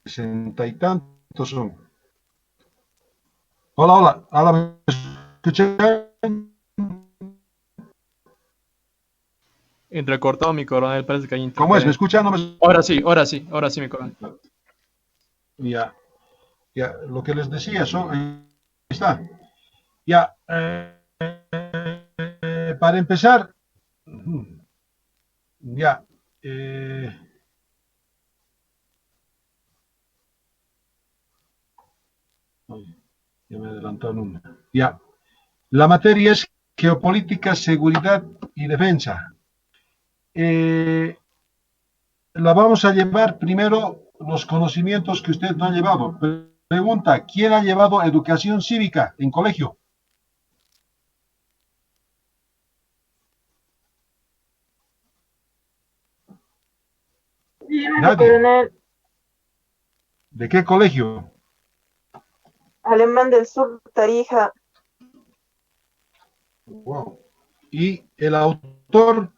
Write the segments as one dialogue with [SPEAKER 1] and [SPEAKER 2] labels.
[SPEAKER 1] 60 y tantos son. Hola, hola, hola, ¿me escuchan?
[SPEAKER 2] Entrecortado, mi coronel, parece que hay
[SPEAKER 1] ¿Cómo es? ¿Me
[SPEAKER 2] interferencia.
[SPEAKER 1] escuchan? ¿No me...
[SPEAKER 2] Ahora sí, ahora sí, ahora sí, mi coronel.
[SPEAKER 1] Ya, ya, lo que les decía, ahí está. Ya, para empezar, ya, ya me adelantaron una. Ya, la materia es geopolítica, seguridad y defensa. Eh, la vamos a llevar primero los conocimientos que usted no ha llevado. Pregunta, ¿quién ha llevado educación cívica en colegio?
[SPEAKER 3] Dígame, mi
[SPEAKER 1] Nadie.
[SPEAKER 3] coronel.
[SPEAKER 1] ¿De qué colegio?
[SPEAKER 3] Alemán del Sur, Tarija.
[SPEAKER 1] Wow. Y el autor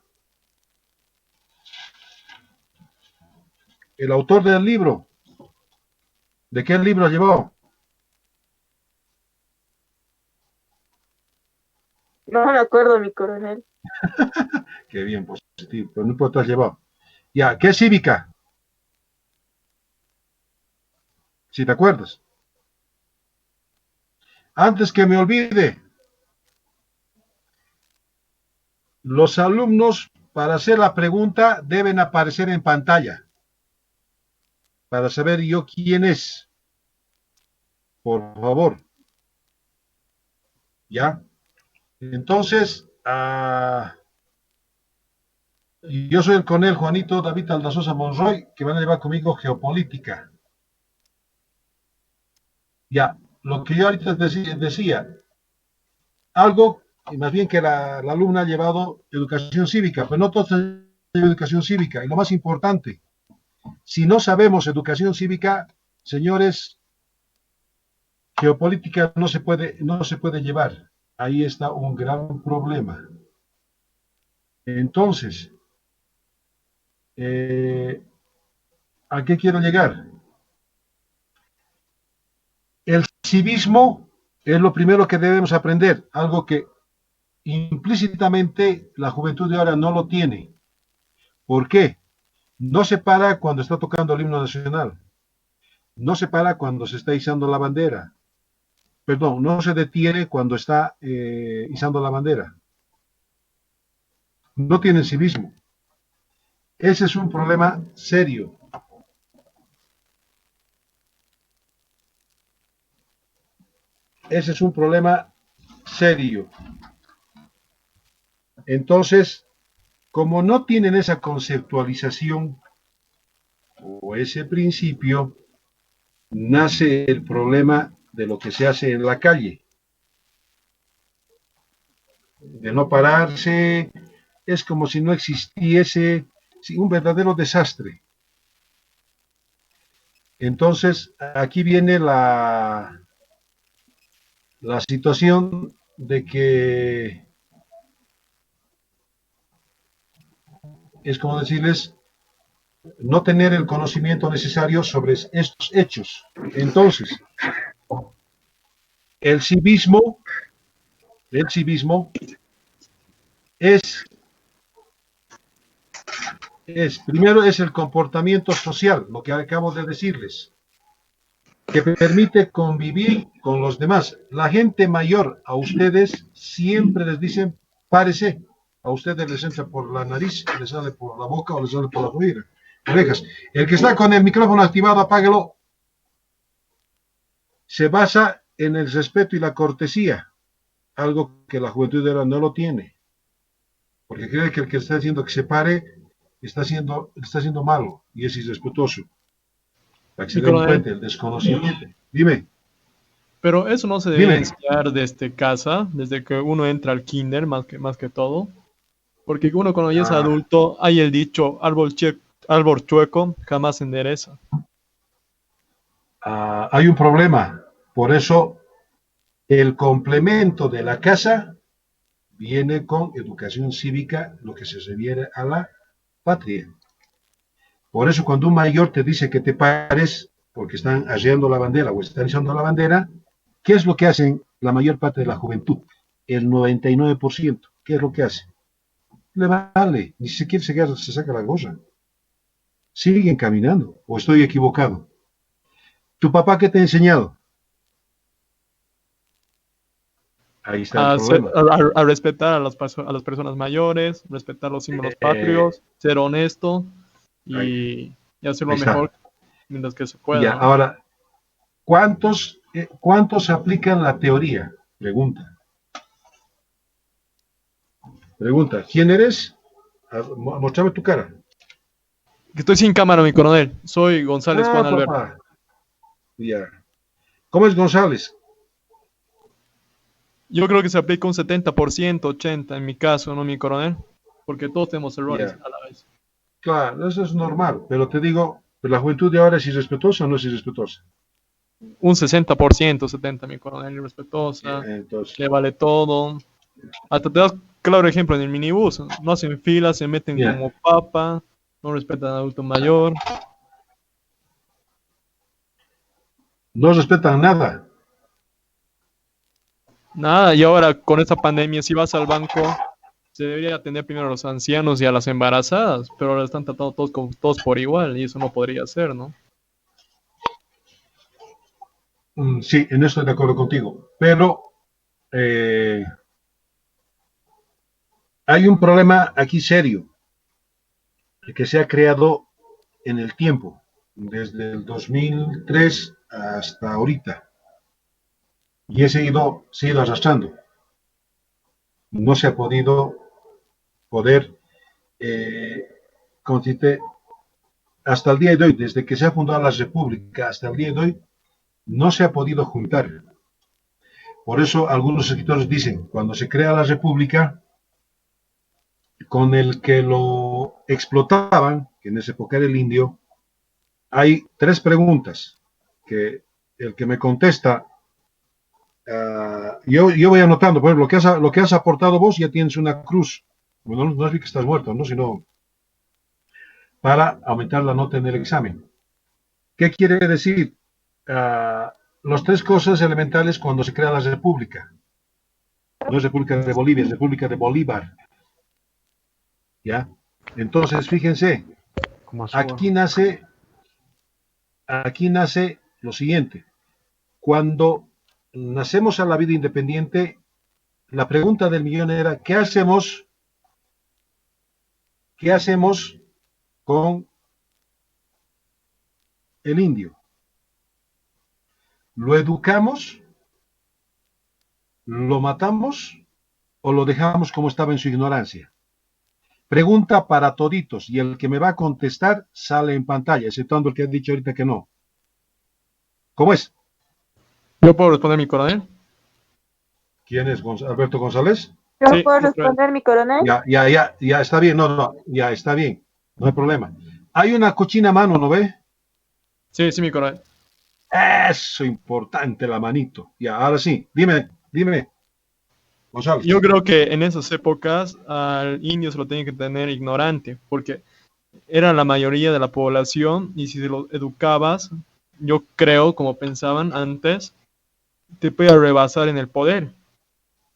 [SPEAKER 1] del libro, ¿de qué libro llevó?
[SPEAKER 3] No me acuerdo, mi coronel.
[SPEAKER 1] Qué bien, positivo, pero no importa, has llevado. Ya, ¿qué cívica? Si te acuerdas. Antes que me olvide, los alumnos para hacer la pregunta deben aparecer en pantalla para saber yo quién es, por favor. ¿Ya? Entonces, yo soy el coronel Juanito David Aldazosa Monroy, que van a llevar conmigo geopolítica. Ya, lo que yo ahorita decía, algo, y más bien que la alumna ha llevado educación cívica, pero no todos han llevado educación cívica. Y lo más importante, si no sabemos educación cívica, señores, geopolítica no se puede llevar. Ahí está un gran problema. Entonces, eh, ¿a qué quiero llegar? El civismo es lo primero que debemos aprender, algo que implícitamente la juventud de ahora no lo tiene. ¿Por qué? No se para cuando está tocando el himno nacional, no se para cuando se está izando la bandera, perdón, no se detiene cuando está izando la bandera, no tienen civismo. Ese es un problema serio. Ese es un problema serio. Entonces, como no tienen esa conceptualización o ese principio, nace el problema de lo que se hace en la calle, de no pararse, es como si no existiese, sí, un verdadero desastre. Entonces, aquí viene la situación de que es como decirles, no tener el conocimiento necesario sobre estos hechos. Entonces, el civismo, el civismo es, primero es el comportamiento social, lo que acabo de decirles, que permite convivir con los demás. La gente mayor a ustedes siempre les dicen, párese. A ustedes les entra por la nariz, les sale por la boca o les sale por las orejas. El que está con el micrófono activado, apáguelo. Se basa en el respeto y la cortesía, algo que la juventud de ahora no lo tiene, porque cree que el que está haciendo que se pare está siendo malo y es irrespetuoso. Para que se
[SPEAKER 2] Mi
[SPEAKER 1] den
[SPEAKER 2] coronel,
[SPEAKER 1] cuenta, el desconocimiento. Dime,
[SPEAKER 2] pero eso no se debería
[SPEAKER 1] dime.
[SPEAKER 2] enseñar desde casa, desde que uno entra al kinder, más que todo. Porque uno cuando ya es
[SPEAKER 1] Ah,
[SPEAKER 2] adulto, hay el dicho, árbol chueco jamás endereza.
[SPEAKER 1] hay un problema. Por eso el complemento de la casa viene con educación cívica, lo que se refiere a la patria. Por eso cuando un mayor te dice que te pares, porque están arriando la bandera o están izando la bandera, ¿qué es lo que hacen la mayor parte de la juventud? El 99%. ¿Qué es lo que hace? Le vale, ni siquiera se saca la gorra. Siguen caminando, o estoy equivocado. ¿Tu papá qué te ha enseñado? Ahí está el problema.
[SPEAKER 2] A respetar a a las personas mayores, respetar los símbolos
[SPEAKER 1] Eh,
[SPEAKER 2] patrios, ser honesto
[SPEAKER 1] ahí,
[SPEAKER 2] y hacer
[SPEAKER 1] ahí
[SPEAKER 2] lo mejor
[SPEAKER 1] está.
[SPEAKER 2] mientras que se
[SPEAKER 1] Ya,
[SPEAKER 2] pueda, ¿no?
[SPEAKER 1] ahora, ¿cuántos aplican la teoría? Pregunta. Pregunta, ¿quién eres? Mostrame tu cara.
[SPEAKER 2] Que estoy sin cámara, mi coronel. Soy González
[SPEAKER 1] Ah,
[SPEAKER 2] Juan Alberto.
[SPEAKER 1] papá. Ya. ¿Cómo es González?
[SPEAKER 2] Yo creo que se aplica un 70%, 80% en mi caso, ¿no, mi coronel? Porque todos tenemos errores
[SPEAKER 1] Ya.
[SPEAKER 2] a la vez.
[SPEAKER 1] Claro, eso es normal, pero te digo, la juventud de ahora es irrespetuosa o no es irrespetuosa.
[SPEAKER 2] Un 60%, 70%, mi coronel, irrespetuosa,
[SPEAKER 1] Entonces,
[SPEAKER 2] le vale todo. Hasta te das claro ejemplo en el minibús. No hacen fila, se meten
[SPEAKER 1] ya,
[SPEAKER 2] como papa, no respetan al adulto mayor.
[SPEAKER 1] no respetan nada.
[SPEAKER 2] Nada, y ahora con esta pandemia, si vas al banco, se debería atender primero a los ancianos y a las embarazadas, pero ahora están tratando todos, todos por igual y eso no podría ser, ¿no?
[SPEAKER 1] Sí, en eso estoy de acuerdo contigo, pero eh, hay un problema aquí serio que se ha creado en el tiempo, desde el 2003 hasta ahorita, y se ha ido arrastrando. No se ha poder, eh, como se dice, hasta el día de hoy, desde que se ha fundado la República hasta el día de hoy, no se ha podido juntar. Por eso algunos escritores dicen, cuando se crea la República, con el que lo explotaban, que en esa época era el indio, hay tres preguntas que el que me contesta, yo voy anotando, por ejemplo, lo que has aportado vos ya tienes una cruz. Bueno, no es que estás muerto, ¿no? Sino para aumentar la nota en el examen. ¿Qué quiere decir? Las tres cosas elementales cuando se crea la República. No es República de Bolivia, es República de Bolívar. ¿Ya? Entonces, fíjense,
[SPEAKER 4] Como Azúa.
[SPEAKER 1] aquí nace, aquí nace lo siguiente. Cuando nacemos a la vida independiente, la pregunta del millón era, qué hacemos con el indio? ¿Lo educamos? ¿Lo matamos? ¿O lo dejamos como estaba en su ignorancia? Pregunta para toditos y el que me va a contestar sale en pantalla, exceptuando el que ha dicho ahorita que no. ¿Cómo es?
[SPEAKER 2] ¿Yo puedo responder, mi coronel?
[SPEAKER 1] ¿Quién es Alberto González?
[SPEAKER 3] ¿Yo
[SPEAKER 2] Sí,
[SPEAKER 3] puedo
[SPEAKER 2] mi coronel.
[SPEAKER 3] responder, mi coronel?
[SPEAKER 1] Ya está bien, no, ya está bien, no hay problema. Hay una cochina mano, ¿no ve?
[SPEAKER 2] Sí, sí, mi coronel.
[SPEAKER 1] Eso importante, la manito. Ya, ahora sí, dime,
[SPEAKER 2] Yo
[SPEAKER 1] González.
[SPEAKER 2] creo que en esas épocas al indio se lo tenía que tener ignorante, porque era la mayoría de la población y si lo educabas, yo creo, como pensaban antes, te puede rebasar en el poder.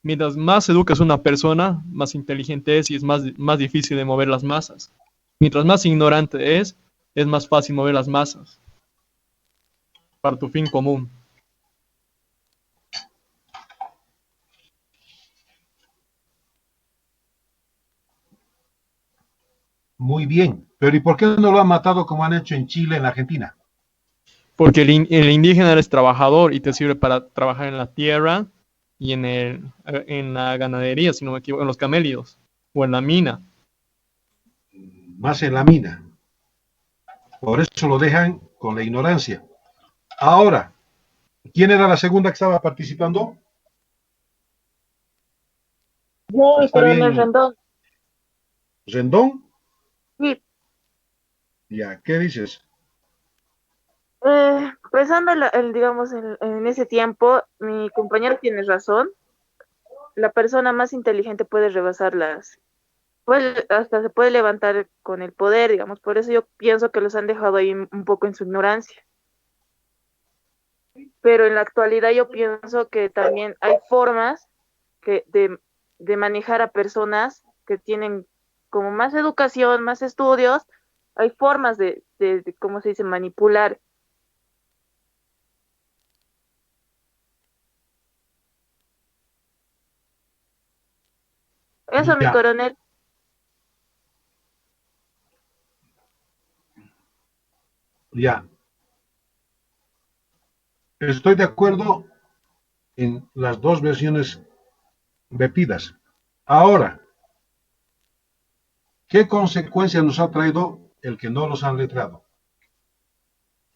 [SPEAKER 2] Mientras más educas a una persona, más inteligente es y es más difícil de mover las masas. Mientras más ignorante es más fácil mover las masas para tu fin común.
[SPEAKER 1] Muy bien, pero ¿y por qué no lo han matado como han hecho en Chile, en Argentina?
[SPEAKER 2] Porque el indígena eres trabajador y te sirve para trabajar en la tierra y en la ganadería, si no me equivoco, en los camélidos o en la mina.
[SPEAKER 1] Más en la mina. Por eso lo dejan con la ignorancia. Ahora, ¿quién era la segunda que estaba participando?
[SPEAKER 3] Yo, mi
[SPEAKER 1] ¿Está
[SPEAKER 3] coronel
[SPEAKER 1] bien
[SPEAKER 3] Rendón.
[SPEAKER 1] Rendón?
[SPEAKER 3] Sí,
[SPEAKER 1] Ya, ¿qué dices?
[SPEAKER 3] pensando, digamos, en ese tiempo, mi compañero tiene razón. La persona más inteligente puede rebasarlas. Pues hasta se puede levantar con el poder, digamos. Por eso yo pienso que los han dejado ahí un poco en su ignorancia. pero en la actualidad yo pienso que también hay formas de manejar a personas que tienen como más educación, más estudios, hay formas de ¿cómo se dice?, manipular. Eso, mi
[SPEAKER 1] Ya,
[SPEAKER 3] coronel.
[SPEAKER 1] ya. Estoy de acuerdo en las dos versiones vertidas. Ahora, ¿qué consecuencias nos ha traído el que no los han letrado?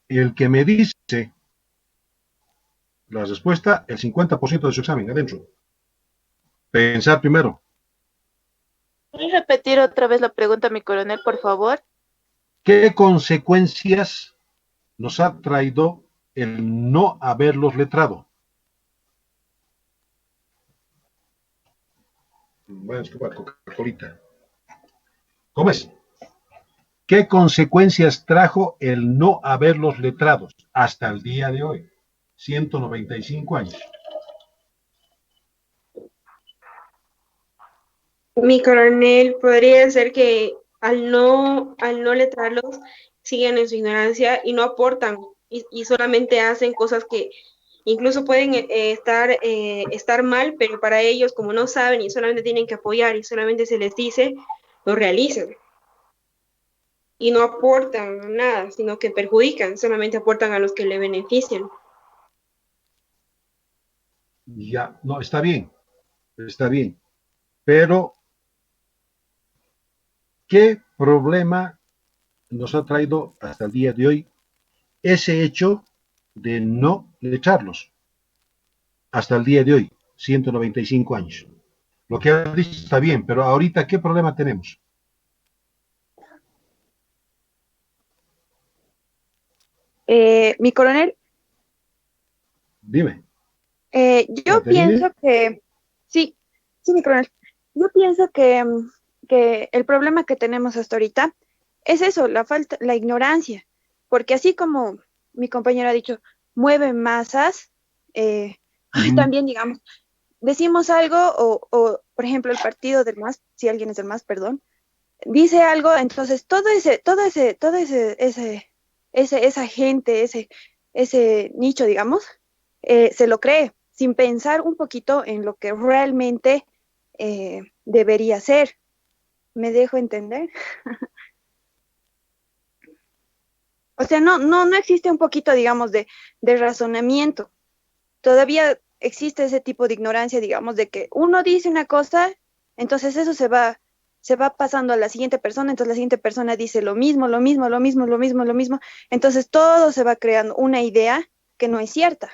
[SPEAKER 1] El que me dice la respuesta, el 50% de su examen adentro. Pensar primero.
[SPEAKER 3] ¿Puedes repetir otra vez la pregunta, mi coronel, por favor?
[SPEAKER 1] ¿Qué consecuencias nos ha traído el no haberlos letrado? Bueno, es que Coca-Colita. ¿Cómo es? ¿Qué consecuencias trajo el no haberlos letrados hasta el día de hoy? 195 años.
[SPEAKER 4] Mi coronel, podría ser que al no letrarlos, siguen en su ignorancia y no aportan y solamente hacen cosas que incluso pueden estar mal, pero para ellos, como no saben y solamente tienen que apoyar y solamente se les dice, lo realizan. Y no aportan nada, sino que perjudican, solamente aportan a los que le benefician.
[SPEAKER 1] Ya, no, está bien. Pero, ¿qué problema nos ha traído hasta el día de hoy ese hecho de no letrarlos? Hasta el día de hoy, 195 años. Lo que ha dicho está bien, pero ahorita, ¿qué problema tenemos?
[SPEAKER 5] Mi coronel,
[SPEAKER 1] Dime,
[SPEAKER 5] yo
[SPEAKER 1] Caterine.
[SPEAKER 5] pienso que, sí, sí, mi coronel, yo pienso que el problema que tenemos hasta ahorita es eso, la falta, la ignorancia, porque así como mi compañero ha dicho, mueve masas, también digamos, decimos algo por ejemplo, el partido del MAS, si alguien es del MAS, perdón, dice algo, entonces esa gente, ese nicho, digamos, se lo cree, sin pensar un poquito en lo que realmente debería ser. ¿Me dejo entender? O sea, no existe un poquito, digamos, de razonamiento. Todavía existe ese tipo de ignorancia, digamos, de que uno dice una cosa, entonces eso se va pasando a la siguiente persona, entonces la siguiente persona dice lo mismo, lo mismo, lo mismo, lo mismo, lo mismo. Entonces todo se va creando una idea que no es cierta.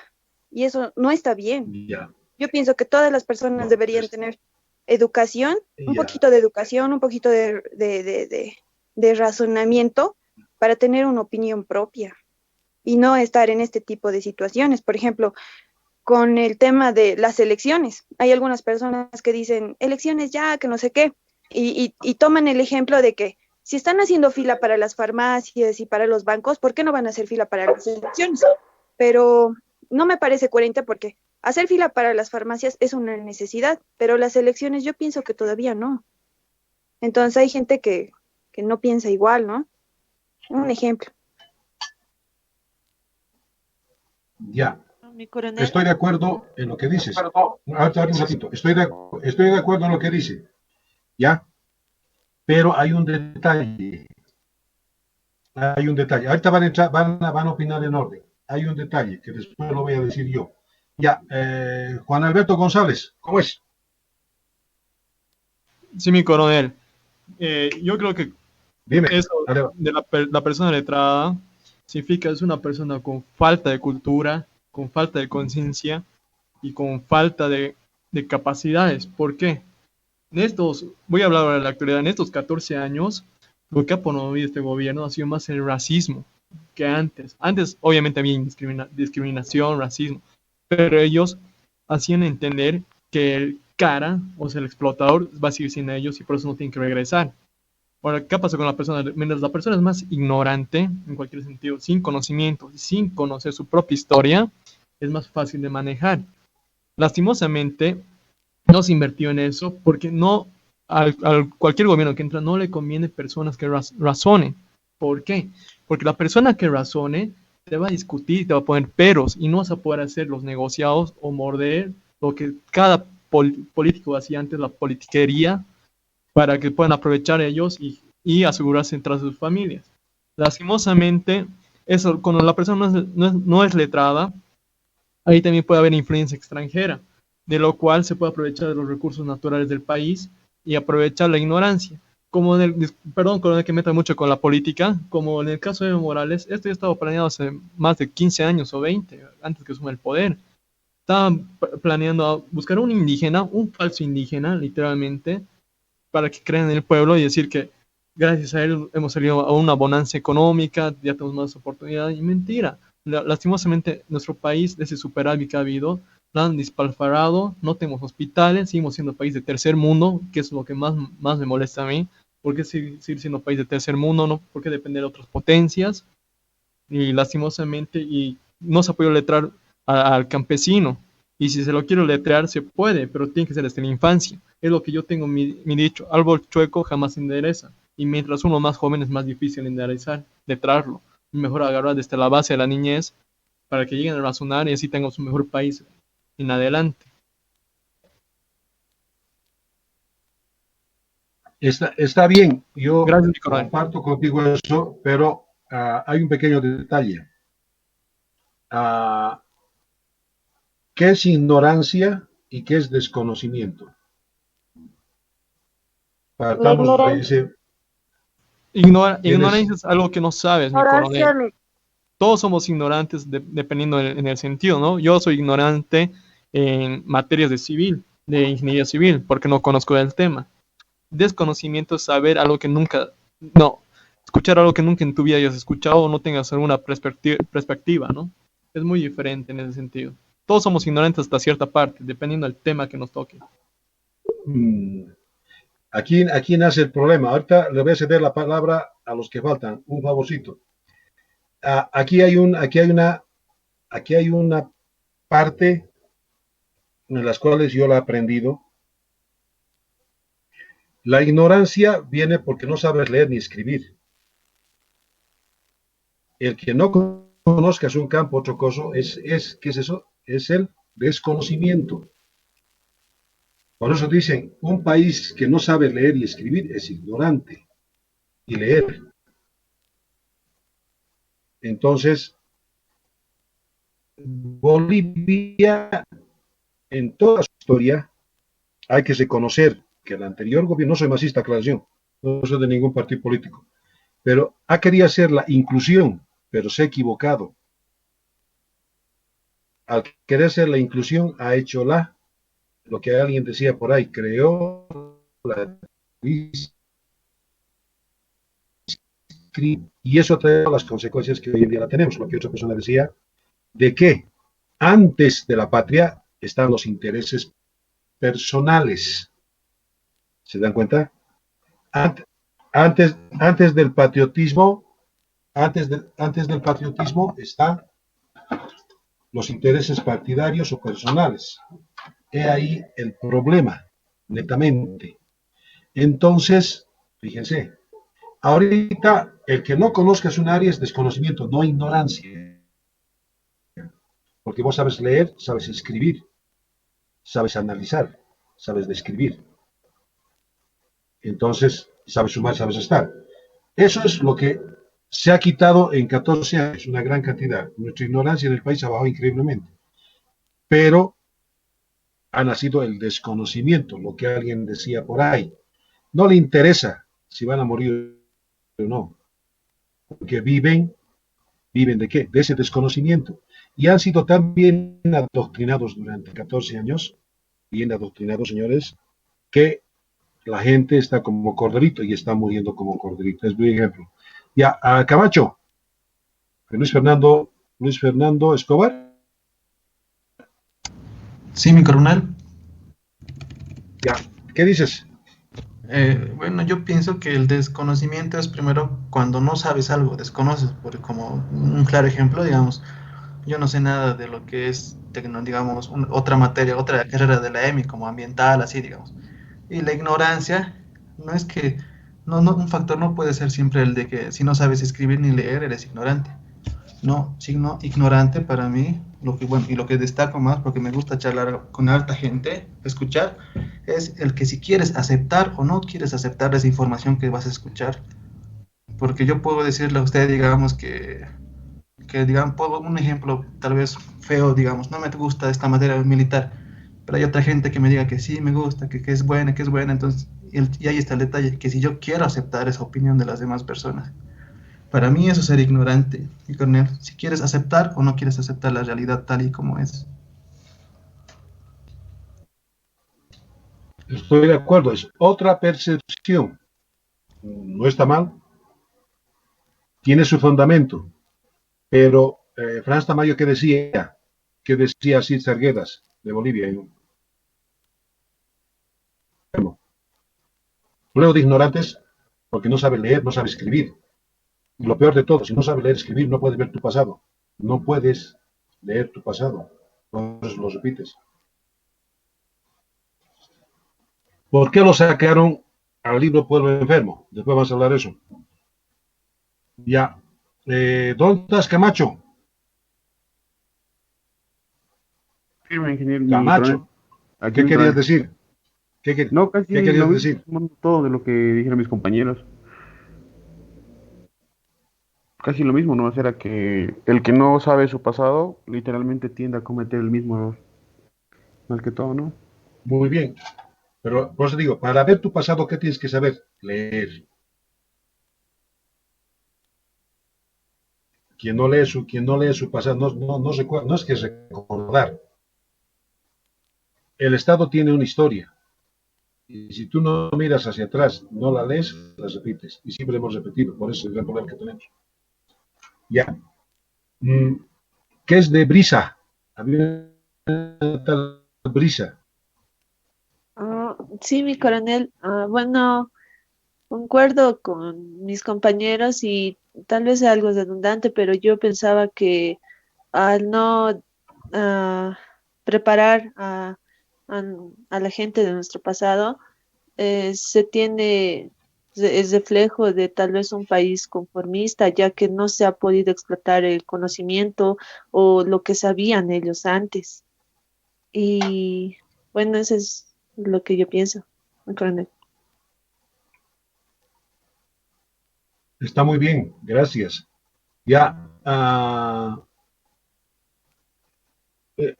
[SPEAKER 5] Y eso no está bien.
[SPEAKER 1] Ya,
[SPEAKER 5] Yo pienso que todas las personas
[SPEAKER 1] no,
[SPEAKER 5] deberían tener educación, un
[SPEAKER 1] ya,
[SPEAKER 5] poquito de educación, un poquito de razonamiento para tener una opinión propia y no estar en este tipo de situaciones. Por ejemplo, con el tema de las elecciones. Hay algunas personas que dicen elecciones ya, que no sé qué, y toman el ejemplo de que si están haciendo fila para las farmacias y para los bancos, ¿por qué no van a hacer fila para las elecciones? Pero no me parece coherente porque hacer fila para las farmacias es una necesidad, pero las elecciones yo pienso que todavía no. Entonces hay gente que no piensa igual, ¿no? Un ejemplo.
[SPEAKER 1] ya.
[SPEAKER 3] Mi coronel.
[SPEAKER 1] Estoy de acuerdo en lo que dices. Ahorita un ratito. Estoy de acuerdo en lo que dice. Ya. Pero hay un detalle. Hay un detalle. Ahorita van a entrar, van a opinar en orden. Hay un detalle que después lo voy a decir yo. Ya. Juan Alberto González, ¿cómo es?
[SPEAKER 2] Sí, mi coronel. Yo creo que
[SPEAKER 1] Dime.
[SPEAKER 2] eso
[SPEAKER 1] Dale.
[SPEAKER 2] de la persona letrada significa que es una persona con falta de cultura, con falta de conciencia y con falta de capacidades. ¿Por qué? Voy a hablar ahora de la actualidad, en estos 14 años, lo que ha promovido este gobierno ha sido más el racismo que antes. Antes, obviamente, había discriminación, racismo, pero ellos hacían entender que el cara, o sea, el explotador, va a seguir siendo ellos y por eso no tienen que regresar. Ahora, ¿qué pasa con la persona? Mientras la persona es más ignorante, en cualquier sentido, sin conocimiento, sin conocer su propia historia, es más fácil de manejar. Lastimosamente, no se invirtió en eso porque no, al cualquier gobierno que entra no le conviene personas que razonen. ¿Por qué? Porque la persona que razone te va a discutir y te va a poner peros y no vas a poder hacer los negociados o morder lo que cada político hacía antes, la politiquería, para que puedan aprovechar ellos y asegurarse tras sus familias. Lastimosamente, eso, cuando la persona no es letrada, ahí también puede haber influencia extranjera, de lo cual se puede aprovechar de los recursos naturales del país y aprovechar la ignorancia. Como perdón, con el que meta mucho con la política, como en el caso de Evo Morales, esto ya estaba planeado hace más de 15 años o 20, antes que asuma el poder. Estaban planeando buscar un indígena, un falso indígena, literalmente, para que crean en el pueblo y decir que gracias a él hemos salido a una bonanza económica, ya tenemos más oportunidades. Y mentira. Lastimosamente, nuestro país, de ese superávit que ha habido, lo han despilfarrado, no tenemos hospitales, seguimos siendo país de tercer mundo, que es lo que más me molesta a mí. ¿Por qué seguir siendo país de tercer mundo? ¿No? ¿Por qué depender de otras potencias? Y lastimosamente, y no se ha podido letrar al campesino. Y si se lo quiero letrear, se puede, pero tiene que ser desde la infancia. Es lo que yo tengo mi dicho, árbol chueco jamás se endereza. Y mientras uno más joven es más difícil enderezar, letrarlo. Mejor agarrar desde la base de la niñez para que lleguen a razonar y así tengamos un mejor país en adelante.
[SPEAKER 1] Está bien, yo
[SPEAKER 2] Gracias, Nicolás.
[SPEAKER 1] comparto contigo eso, pero hay un pequeño detalle. ¿Qué es ignorancia y qué es desconocimiento? Partamos de ese.
[SPEAKER 2] Ignorancia es algo que no sabes, mi
[SPEAKER 3] Ignorancia,
[SPEAKER 2] coronel. Todos somos ignorantes dependiendo en el sentido, ¿no? Yo soy ignorante en materias de civil, de ingeniería civil, porque no conozco el tema. Desconocimiento es saber algo que escuchar algo que nunca en tu vida hayas escuchado o no tengas alguna perspectiva, ¿no? Es muy diferente en ese sentido. Todos somos ignorantes hasta cierta parte, dependiendo del tema que nos toque.
[SPEAKER 1] Aquí nace el problema. Ahorita le voy a ceder la palabra a los que faltan. Un favorcito. Aquí hay una parte en las cuales yo la he aprendido. La ignorancia viene porque no sabes leer ni escribir. El que no conozcas un campo, otro cosa, ¿qué es eso? Es el desconocimiento. Por eso dicen, un país que no sabe leer y escribir es ignorante. Y leer. Entonces, Bolivia, en toda su historia, hay que reconocer que el anterior gobierno, no soy masista, aclaración, no soy de ningún partido político, pero ha querido hacer la inclusión, pero se ha equivocado. Al querer hacer la inclusión, ha hecho lo que alguien decía por ahí, creó la y eso trae las consecuencias que hoy en día la tenemos, lo que otra persona decía, de que antes de la patria están los intereses personales. ¿Se dan cuenta? Antes del patriotismo, antes del patriotismo están los intereses partidarios o personales. He ahí el problema, netamente. Entonces, fíjense, ahorita el que no conozcas un área es desconocimiento, no ignorancia. Porque vos sabes leer, sabes escribir, sabes analizar, sabes describir. Entonces, sabes sumar, sabes estar. Eso es lo que se ha quitado en 14 años, una gran cantidad. Nuestra ignorancia en el país ha bajado increíblemente. Pero ha nacido el desconocimiento, lo que alguien decía por ahí. No le interesa si van a morir o no. Porque viven ¿de qué? De ese desconocimiento. Y han sido tan bien adoctrinados durante 14 años, bien adoctrinados, señores, que la gente está como corderito y está muriendo como corderito. Es un ejemplo. Ya, a Camacho, Luis Fernando Escobar.
[SPEAKER 6] Sí, mi coronel.
[SPEAKER 1] Ya, ¿qué dices?
[SPEAKER 6] Bueno, yo pienso que el desconocimiento es primero cuando no sabes algo, desconoces, como un claro ejemplo, digamos, yo no sé nada de lo que es, digamos, otra materia, otra carrera de la EMI, como ambiental, así, digamos. Y la ignorancia, no es que, un factor no puede ser siempre el de que si no sabes escribir ni leer, eres ignorante. No, signo ignorante para mí, lo que, bueno, y lo que destaco más, porque me gusta charlar con alta gente, escuchar, es el que si quieres aceptar o no quieres aceptar esa información que vas a escuchar. Porque yo puedo decirle a usted, digamos, digamos, pongo un ejemplo tal vez feo, digamos, no me gusta esta materia militar, pero hay otra gente que me diga que sí me gusta, que es buena, entonces, y ahí está el detalle, que si yo quiero aceptar esa opinión de las demás personas, para mí eso es ser ignorante, y Cornel, si quieres aceptar o no quieres aceptar la realidad tal y como es.
[SPEAKER 1] Estoy de acuerdo, es otra percepción. No está mal, tiene su fundamento, pero Franz Tamayo, ¿qué decía Cid Sarguedas de Bolivia? Luego de ignorantes, porque no sabe leer, no sabe escribir. Y lo peor de todo, si no sabe leer, escribir, no puedes ver tu pasado. No puedes leer tu pasado. Entonces lo repites. ¿Por qué lo sacaron al libro Pueblo Enfermo? Después vamos a hablar de eso. Ya. ¿Dónde estás, Camacho?
[SPEAKER 7] Firme, ingeniero, mi coronel.
[SPEAKER 1] Camacho.
[SPEAKER 7] Aquí
[SPEAKER 1] ¿Qué
[SPEAKER 7] mismo.
[SPEAKER 1] querías decir?
[SPEAKER 7] No, casi
[SPEAKER 1] ¿Qué
[SPEAKER 7] lo
[SPEAKER 1] querías decir?
[SPEAKER 7] mismo, todo de lo que dijeron mis compañeros. Casi lo mismo, ¿no? Era que el que no sabe su pasado, literalmente tiende a cometer el mismo error. Más que todo, ¿no?
[SPEAKER 1] Muy bien. Pero por eso digo, para ver tu pasado, ¿qué tienes que saber? Leer. Quien no lee su pasado, no recuerda, no es que recordar. El Estado tiene una historia. Y si tú no miras hacia atrás, no la lees, la repites. Y siempre hemos repetido, por eso es el gran problema que tenemos. Ya. ¿Qué es de brisa? Había una tal brisa.
[SPEAKER 8] Sí, mi coronel. Bueno, concuerdo con mis compañeros y tal vez sea algo redundante, pero yo pensaba que al no ah, preparar a- a la gente de nuestro pasado, se tiene, es reflejo de tal vez un país conformista, ya que no se ha podido explotar el conocimiento o lo que sabían ellos antes. Y bueno, eso es lo que yo pienso, mi coronel.
[SPEAKER 1] Está muy bien, gracias. Ya. Eh,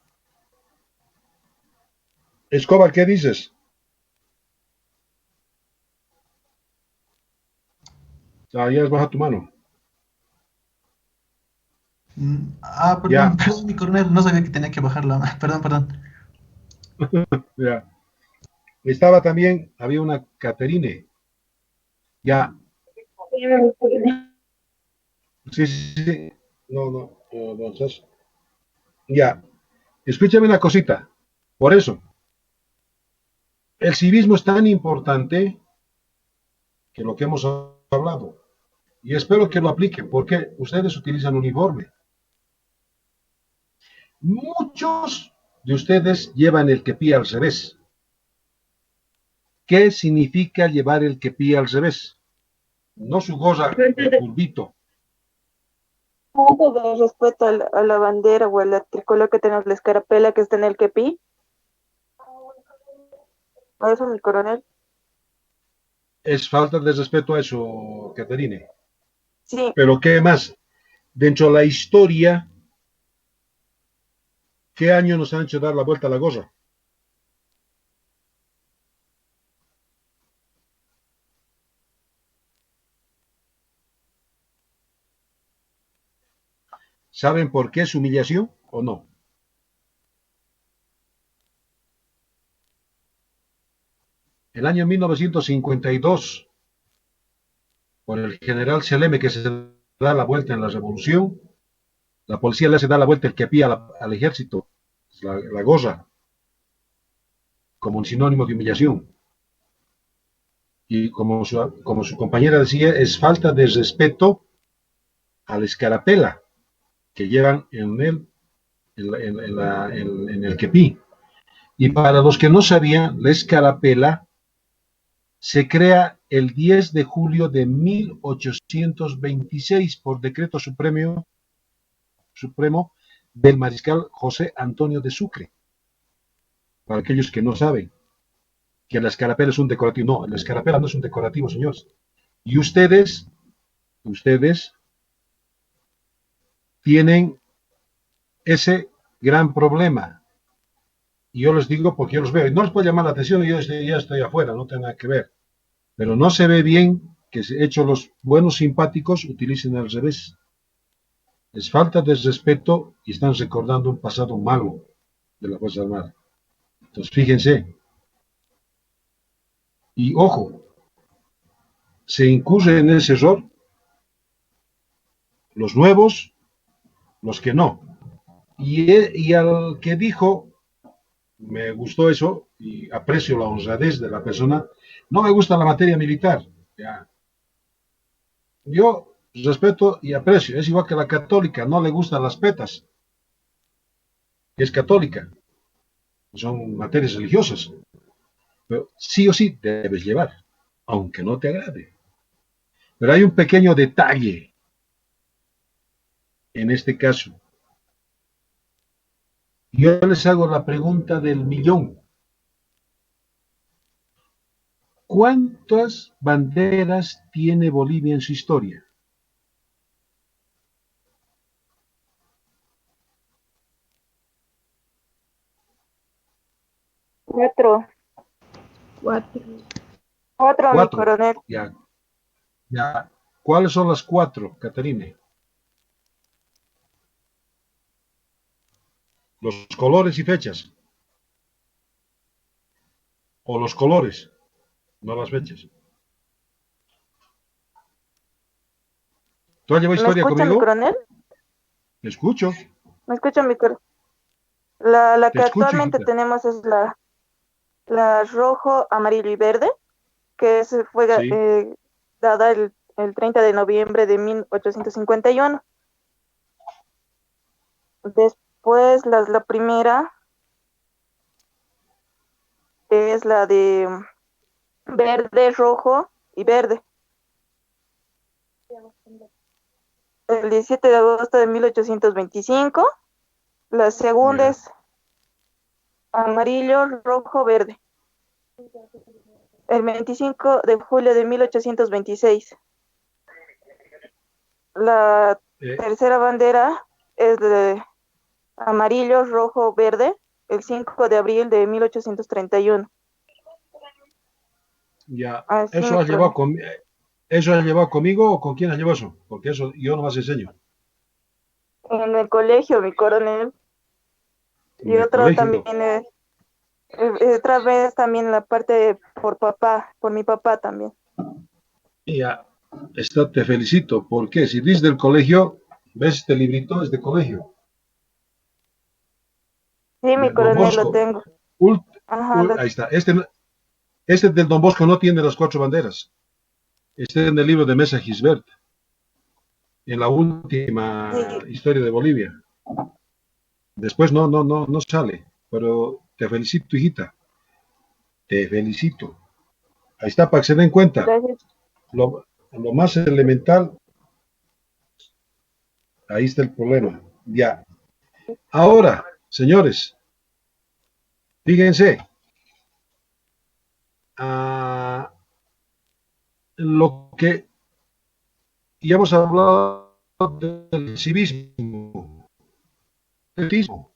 [SPEAKER 1] Escobar, ¿qué dices? Ya has bajado tu mano.
[SPEAKER 6] Perdón,
[SPEAKER 1] Ya,
[SPEAKER 6] perdón, mi coronel, no sabía que tenía que bajarla, perdón, perdón.
[SPEAKER 1] ya. Estaba también, había una Caterine. Ya, sí, sí, sí. No, ya. Escúchame una cosita. Por eso, el civismo es tan importante que lo que hemos hablado. Y espero que lo apliquen, porque ustedes utilizan uniforme. Muchos de ustedes llevan el kepi al revés. ¿Qué significa llevar el kepi al revés? No su gorra de curvito.
[SPEAKER 3] Falta de respeto a la bandera o a la tricolor que tenemos la escarapela que está en el kepi. A eso, mi coronel.
[SPEAKER 1] Es falta de respeto a eso, Caterine.
[SPEAKER 3] Sí,
[SPEAKER 1] Pero ¿qué más? Dentro de la historia, ¿qué año nos han hecho dar la vuelta a la gorra? ¿Saben por qué es humillación o no? El año 1952, por el general Seleme, que se da la vuelta en la revolución, la policía le hace dar la vuelta el kepi al ejército, la gorra, como un sinónimo de humillación. Y como su compañera decía, es falta de respeto a la escarapela que llevan en el en el Quepí. Y para los que no sabían, la escarapela se crea el 10 de julio de 1826 por decreto supremo del mariscal José Antonio de Sucre. Para aquellos que no saben que la escarapela es un decorativo. No, la escarapela no es un decorativo, señores. Y ustedes tienen ese gran problema. Y yo les digo porque yo los veo. Y no les puede llamar la atención, yo ya estoy afuera, no tiene nada que ver. Pero no se ve bien que, hecho los buenos simpáticos, utilicen al revés. Es falta de respeto y están recordando un pasado malo de la Fuerza Armada. Entonces, fíjense. Y ojo, se incurre en ese error los nuevos, los que no. Y al que dijo, me gustó eso y aprecio la honradez de la persona, no me gusta la materia militar. Ya. Yo respeto y aprecio, es igual que la católica, no le gustan las petas, es católica, son materias religiosas, pero sí o sí debes llevar, aunque no te agrade. Pero hay un pequeño detalle en este caso. Yo les hago la pregunta del millón. ¿Cuántas banderas tiene Bolivia en su historia?
[SPEAKER 3] Cuatro.
[SPEAKER 8] Cuatro.
[SPEAKER 3] Cuatro, mi
[SPEAKER 1] Cuatro.
[SPEAKER 3] coronel.
[SPEAKER 1] Ya, ya. ¿Cuáles son las cuatro, Caterine? Los colores y fechas. O los colores, no las fechas. ¿Tú has llevado
[SPEAKER 3] ¿Me
[SPEAKER 1] historia
[SPEAKER 3] escucha, mi
[SPEAKER 1] conmigo?
[SPEAKER 3] coronel?
[SPEAKER 1] Te escucho,
[SPEAKER 3] ¿Me escucha, mi coronel? La
[SPEAKER 1] te
[SPEAKER 3] que
[SPEAKER 1] escucho,
[SPEAKER 3] actualmente
[SPEAKER 1] hijita.
[SPEAKER 3] tenemos es la rojo, amarillo y verde, que se fue
[SPEAKER 1] Sí,
[SPEAKER 3] dada el 30 de noviembre de 1851. Después, la primera es la de verde, rojo y verde. El 17 de agosto de 1825. La segunda
[SPEAKER 1] ya,
[SPEAKER 3] es amarillo, rojo, verde. El 25 de julio de 1826. La
[SPEAKER 1] eh,
[SPEAKER 3] tercera bandera es de amarillo, rojo, verde, el 5 de abril de 1831.
[SPEAKER 1] ya.
[SPEAKER 3] Así
[SPEAKER 1] ¿Eso
[SPEAKER 3] me
[SPEAKER 1] ¿Eso has llevado conmigo o con quién has llevado eso? Porque eso yo no más enseño.
[SPEAKER 3] en el colegio, mi coronel.
[SPEAKER 1] En
[SPEAKER 3] Y
[SPEAKER 1] el
[SPEAKER 3] otro
[SPEAKER 1] colegio.
[SPEAKER 3] también, otra vez también la parte por papá, por mi papá también.
[SPEAKER 1] Ya, te felicito. ¿Por qué? Si dices del colegio, ves este librito, es de colegio.
[SPEAKER 3] Sí, mi
[SPEAKER 1] De Don
[SPEAKER 3] coronel, lo
[SPEAKER 1] Bosco.
[SPEAKER 3] tengo. Ajá,
[SPEAKER 1] Ahí está. Este del Don Bosco no tiene las cuatro banderas. Este en el libro de Mesa Gisbert, en la última
[SPEAKER 3] sí,
[SPEAKER 1] historia de Bolivia. Después no sale. Pero te felicito, hijita. Te felicito. Ahí está, para que se den cuenta.
[SPEAKER 3] gracias.
[SPEAKER 1] Lo más elemental, ahí está el problema. Ya. Ahora, señores, fíjense, ah, lo que ya hemos hablado del civismo. El civismo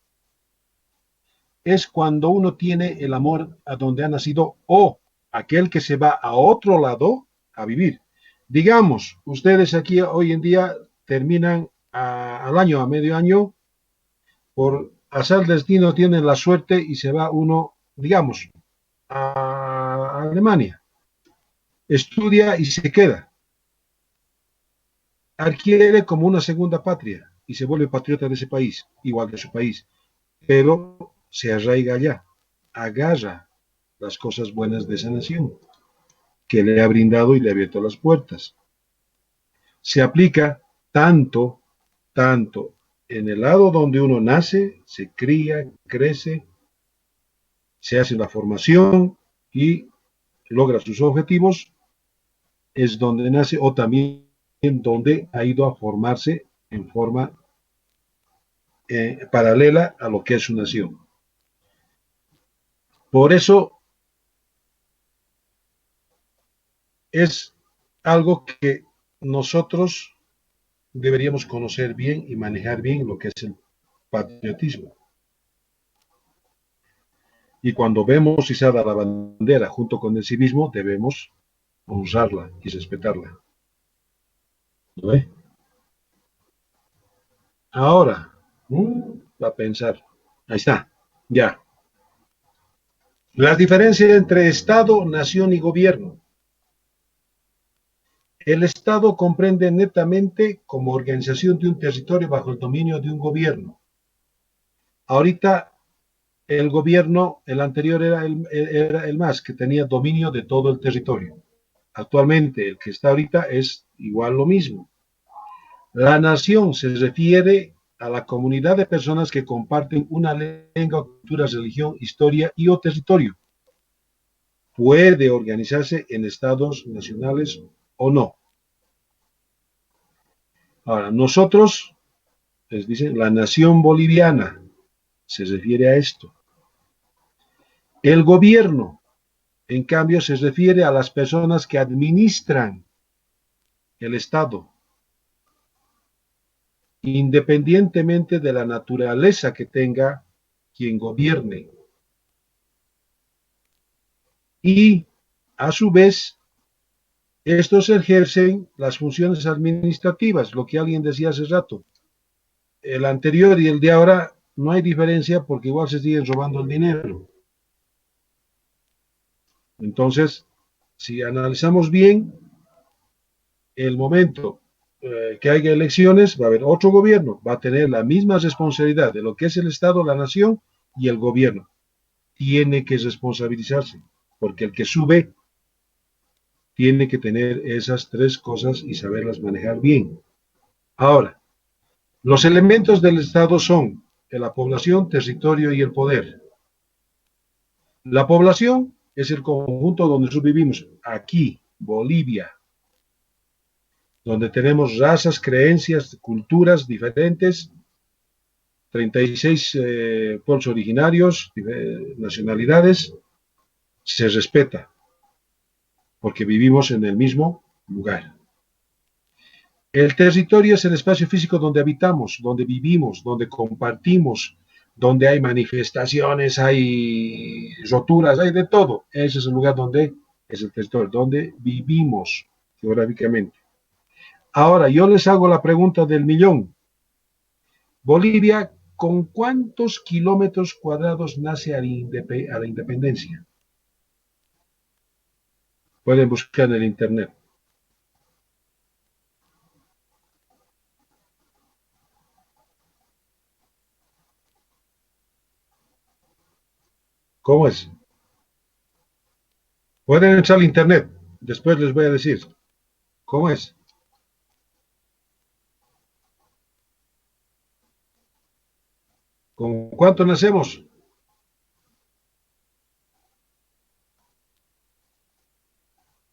[SPEAKER 1] es cuando uno tiene el amor a donde ha nacido o aquel que se va a otro lado a vivir. Digamos, ustedes aquí hoy en día terminan al año, a medio año, por azar destino tienen la suerte y se va uno, digamos, a Alemania, estudia y se queda, adquiere como una segunda patria y se vuelve patriota de ese país, igual de su país, pero se arraiga allá, agarra las cosas buenas de esa nación que le ha brindado y le ha abierto las puertas. Se aplica tanto en el lado donde uno nace, se cría, crece, se hace la formación y logra sus objetivos, es donde nace o también donde ha ido a formarse en forma paralela a lo que es su nación. Por eso es algo que nosotros deberíamos conocer bien y manejar bien lo que es el patriotismo. Y cuando vemos izada la bandera junto con el civismo, debemos honrarla y respetarla. ¿No ve? Ahora, va a pensar. Ahí está, ya. Las diferencias entre Estado, nación y gobierno. El Estado comprende netamente como organización de un territorio bajo el dominio de un gobierno. Ahorita el gobierno, el anterior era el más, que tenía dominio de todo el territorio. Actualmente el que está ahorita es igual lo mismo. La nación se refiere a la comunidad de personas que comparten una lengua, cultura, religión, historia y o territorio. Puede organizarse en estados nacionales o no. Ahora, nosotros, les dicen, la nación boliviana se refiere a esto. El gobierno, en cambio, se refiere a las personas que administran el Estado, independientemente de la naturaleza que tenga quien gobierne. Y, a su vez, estos ejercen las funciones administrativas, lo que alguien decía hace rato. El anterior y el de ahora no hay diferencia porque igual se siguen robando el dinero. Entonces, si analizamos bien, el momento que haya elecciones, va a haber otro gobierno, va a tener la misma responsabilidad de lo que es el Estado, la nación y el gobierno. Tiene que responsabilizarse, porque el que sube tiene que tener esas tres cosas y saberlas manejar bien. Ahora, los elementos del Estado son la población, territorio y el poder. La población es el conjunto donde nosotros vivimos, aquí, Bolivia, donde tenemos razas, creencias, culturas diferentes, 36 pueblos originarios, nacionalidades, se respeta, porque vivimos en el mismo lugar. El territorio es el espacio físico donde habitamos, donde vivimos, donde compartimos, donde hay manifestaciones, hay roturas, hay de todo. Ese es el lugar donde es el territorio, donde vivimos geográficamente. Ahora, yo les hago la pregunta del millón. Bolivia, ¿con cuántos kilómetros cuadrados nace a la independencia? Pueden buscar en el internet. ¿Cómo es? Pueden entrar al internet. Después les voy a decir. ¿Cómo es? ¿Con cuánto nacemos?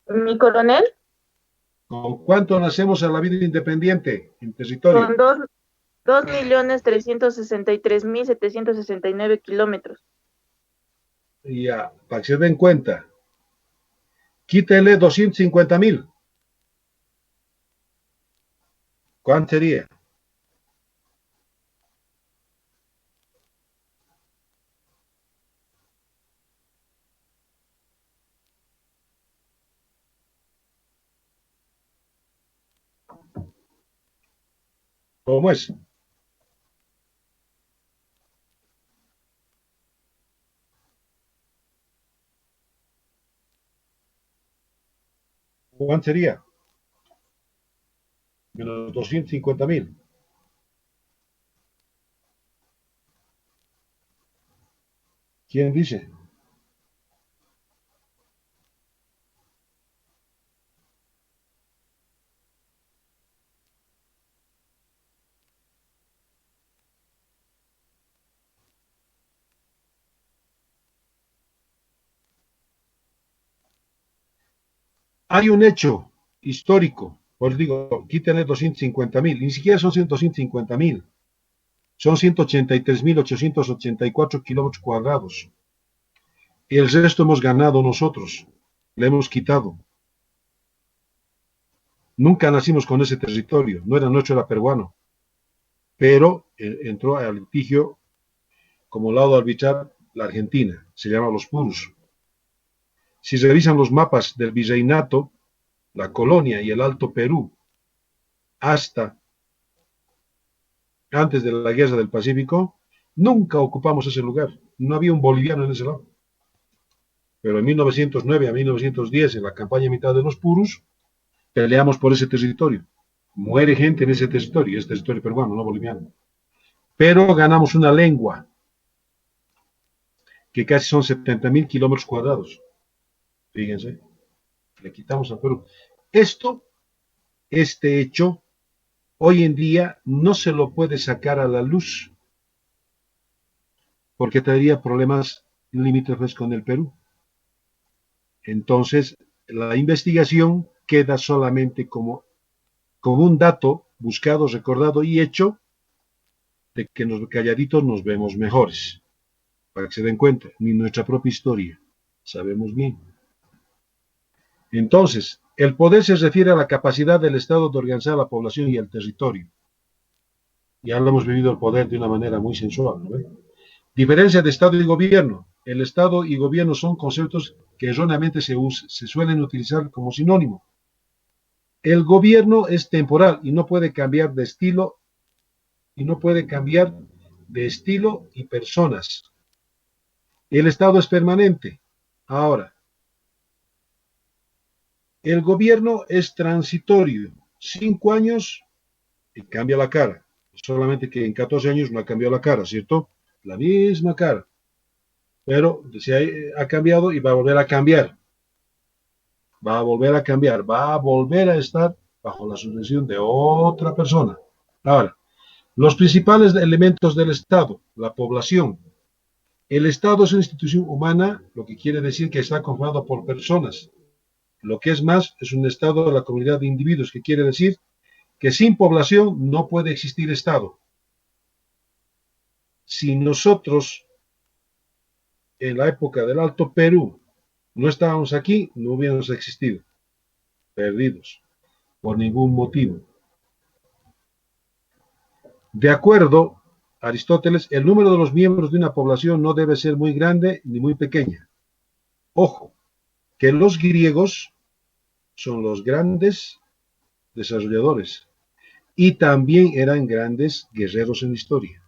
[SPEAKER 3] Mi coronel,
[SPEAKER 1] ¿Con cuánto nacemos a la vida independiente en territorio?
[SPEAKER 3] con 2.363.769 kilómetros.
[SPEAKER 1] Ya, para que se den cuenta, quítele 250.000. ¿Cuánto sería? ¿Cómo es? ¿Cuánto sería? Menos 250.000. ¿Quién dice? Hay un hecho histórico, pues digo, quítenle 250.000, ni siquiera son 250.000, son 183.884 kilómetros cuadrados. Y el resto hemos ganado nosotros, le hemos quitado. Nunca nacimos con ese territorio, no era nuestro, era peruano, pero entró al litigio como lado arbitrar la Argentina, se llama los Purus. Si revisan los mapas del virreinato, la colonia y el Alto Perú, hasta antes de la Guerra del Pacífico, nunca ocupamos ese lugar. No había un boliviano en ese lado. Pero en 1909 a 1910, en la campaña mitad de los Purus, peleamos por ese territorio. Muere gente en ese territorio, es territorio peruano, no boliviano. Pero ganamos una lengua, que casi son 70.000 kilómetros cuadrados. Fíjense, le quitamos a Perú. Este hecho, hoy en día no se lo puede sacar a la luz, porque traería problemas limítrofes con el Perú. Entonces, la investigación queda solamente como un dato buscado, recordado y hecho de que los calladitos nos vemos mejores. Para que se den cuenta, ni nuestra propia historia sabemos bien. Entonces, el poder se refiere a la capacidad del Estado de organizar la población y el territorio. Ya lo hemos vivido el poder de una manera muy sensual, ¿no ve? Diferencia de Estado y gobierno. El Estado y gobierno son conceptos que erróneamente se suelen utilizar como sinónimo. El gobierno es temporal y no puede cambiar de estilo y personas. El Estado es permanente. Ahora, el gobierno es transitorio. 5 años y cambia la cara. Solamente que en 14 años no ha cambiado la cara, ¿cierto? La misma cara. Pero se ha cambiado y va a volver a cambiar. Va a volver a cambiar. Va a volver a estar bajo la sucesión de otra persona. Ahora, los principales elementos del Estado, la población. El Estado es una institución humana, lo que quiere decir que está conformado por personas. Lo que es más, es un Estado de la comunidad de individuos, que quiere decir que sin población no puede existir Estado. Si nosotros, en la época del Alto Perú, no estábamos aquí, no hubiéramos existido. Perdidos, por ningún motivo. De acuerdo a Aristóteles, el número de los miembros de una población no debe ser muy grande ni muy pequeña. Ojo, que los griegos son los grandes desarrolladores y también eran grandes guerreros en la historia.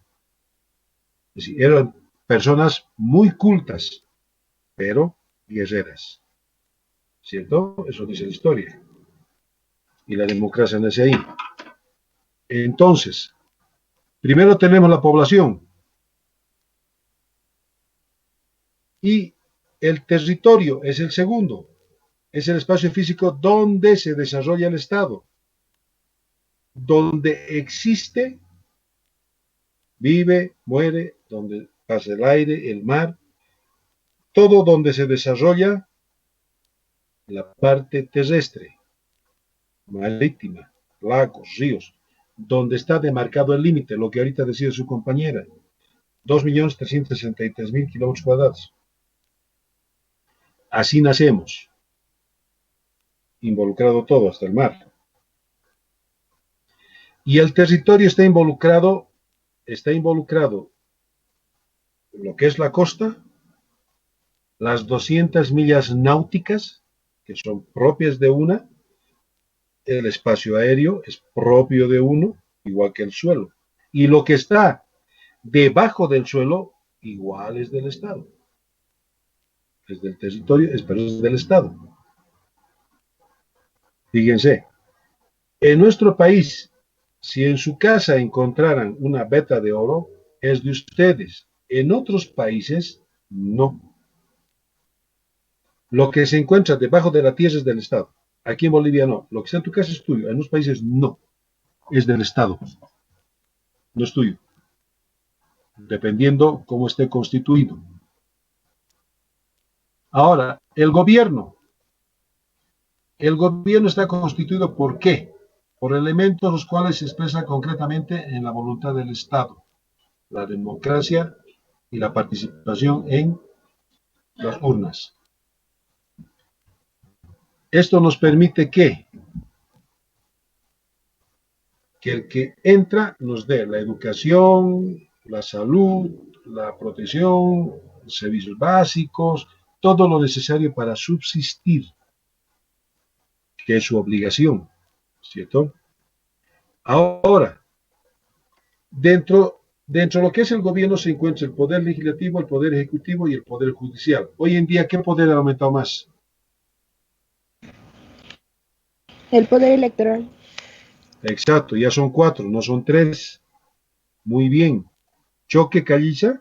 [SPEAKER 1] Es decir, eran personas muy cultas, pero guerreras. ¿Cierto? Eso dice la historia. Y la democracia nace ahí. Entonces, primero tenemos la población. Y el territorio es el segundo. Es el espacio físico donde se desarrolla el Estado. Donde existe, vive, muere, donde pasa el aire, el mar. Todo donde se desarrolla la parte terrestre, marítima, lagos, ríos, donde está demarcado el límite, lo que ahorita decía su compañera, 2.363.000 kilómetros cuadrados. Así nacemos, involucrado todo, hasta el mar. Y el territorio está involucrado lo que es la costa, las 200 millas náuticas, que son propias de una, el espacio aéreo es propio de uno, igual que el suelo. Y lo que está debajo del suelo, igual es del Estado. Es del territorio, pero es del Estado. Fíjense, en nuestro país, si en su casa encontraran una veta de oro, es de ustedes. En otros países, no. Lo que se encuentra debajo de la tierra es del Estado. Aquí en Bolivia no. Lo que está en tu casa es tuyo. En los países no. Es del Estado. No es tuyo. Dependiendo cómo esté constituido. Ahora, el gobierno. El gobierno está constituido ¿por qué? Por elementos los cuales se expresa concretamente en la voluntad del Estado, la democracia y la participación en las urnas. Esto nos permite que el que entra nos dé la educación, la salud, la protección, servicios básicos, todo lo necesario para subsistir, que es su obligación, ¿cierto? Ahora, dentro de lo que es el gobierno se encuentra el poder legislativo, el poder ejecutivo y el poder judicial. Hoy en día, ¿qué poder ha aumentado más?
[SPEAKER 5] El poder electoral.
[SPEAKER 1] Exacto, ya son 4, no son 3. Muy bien. Choque Calliza.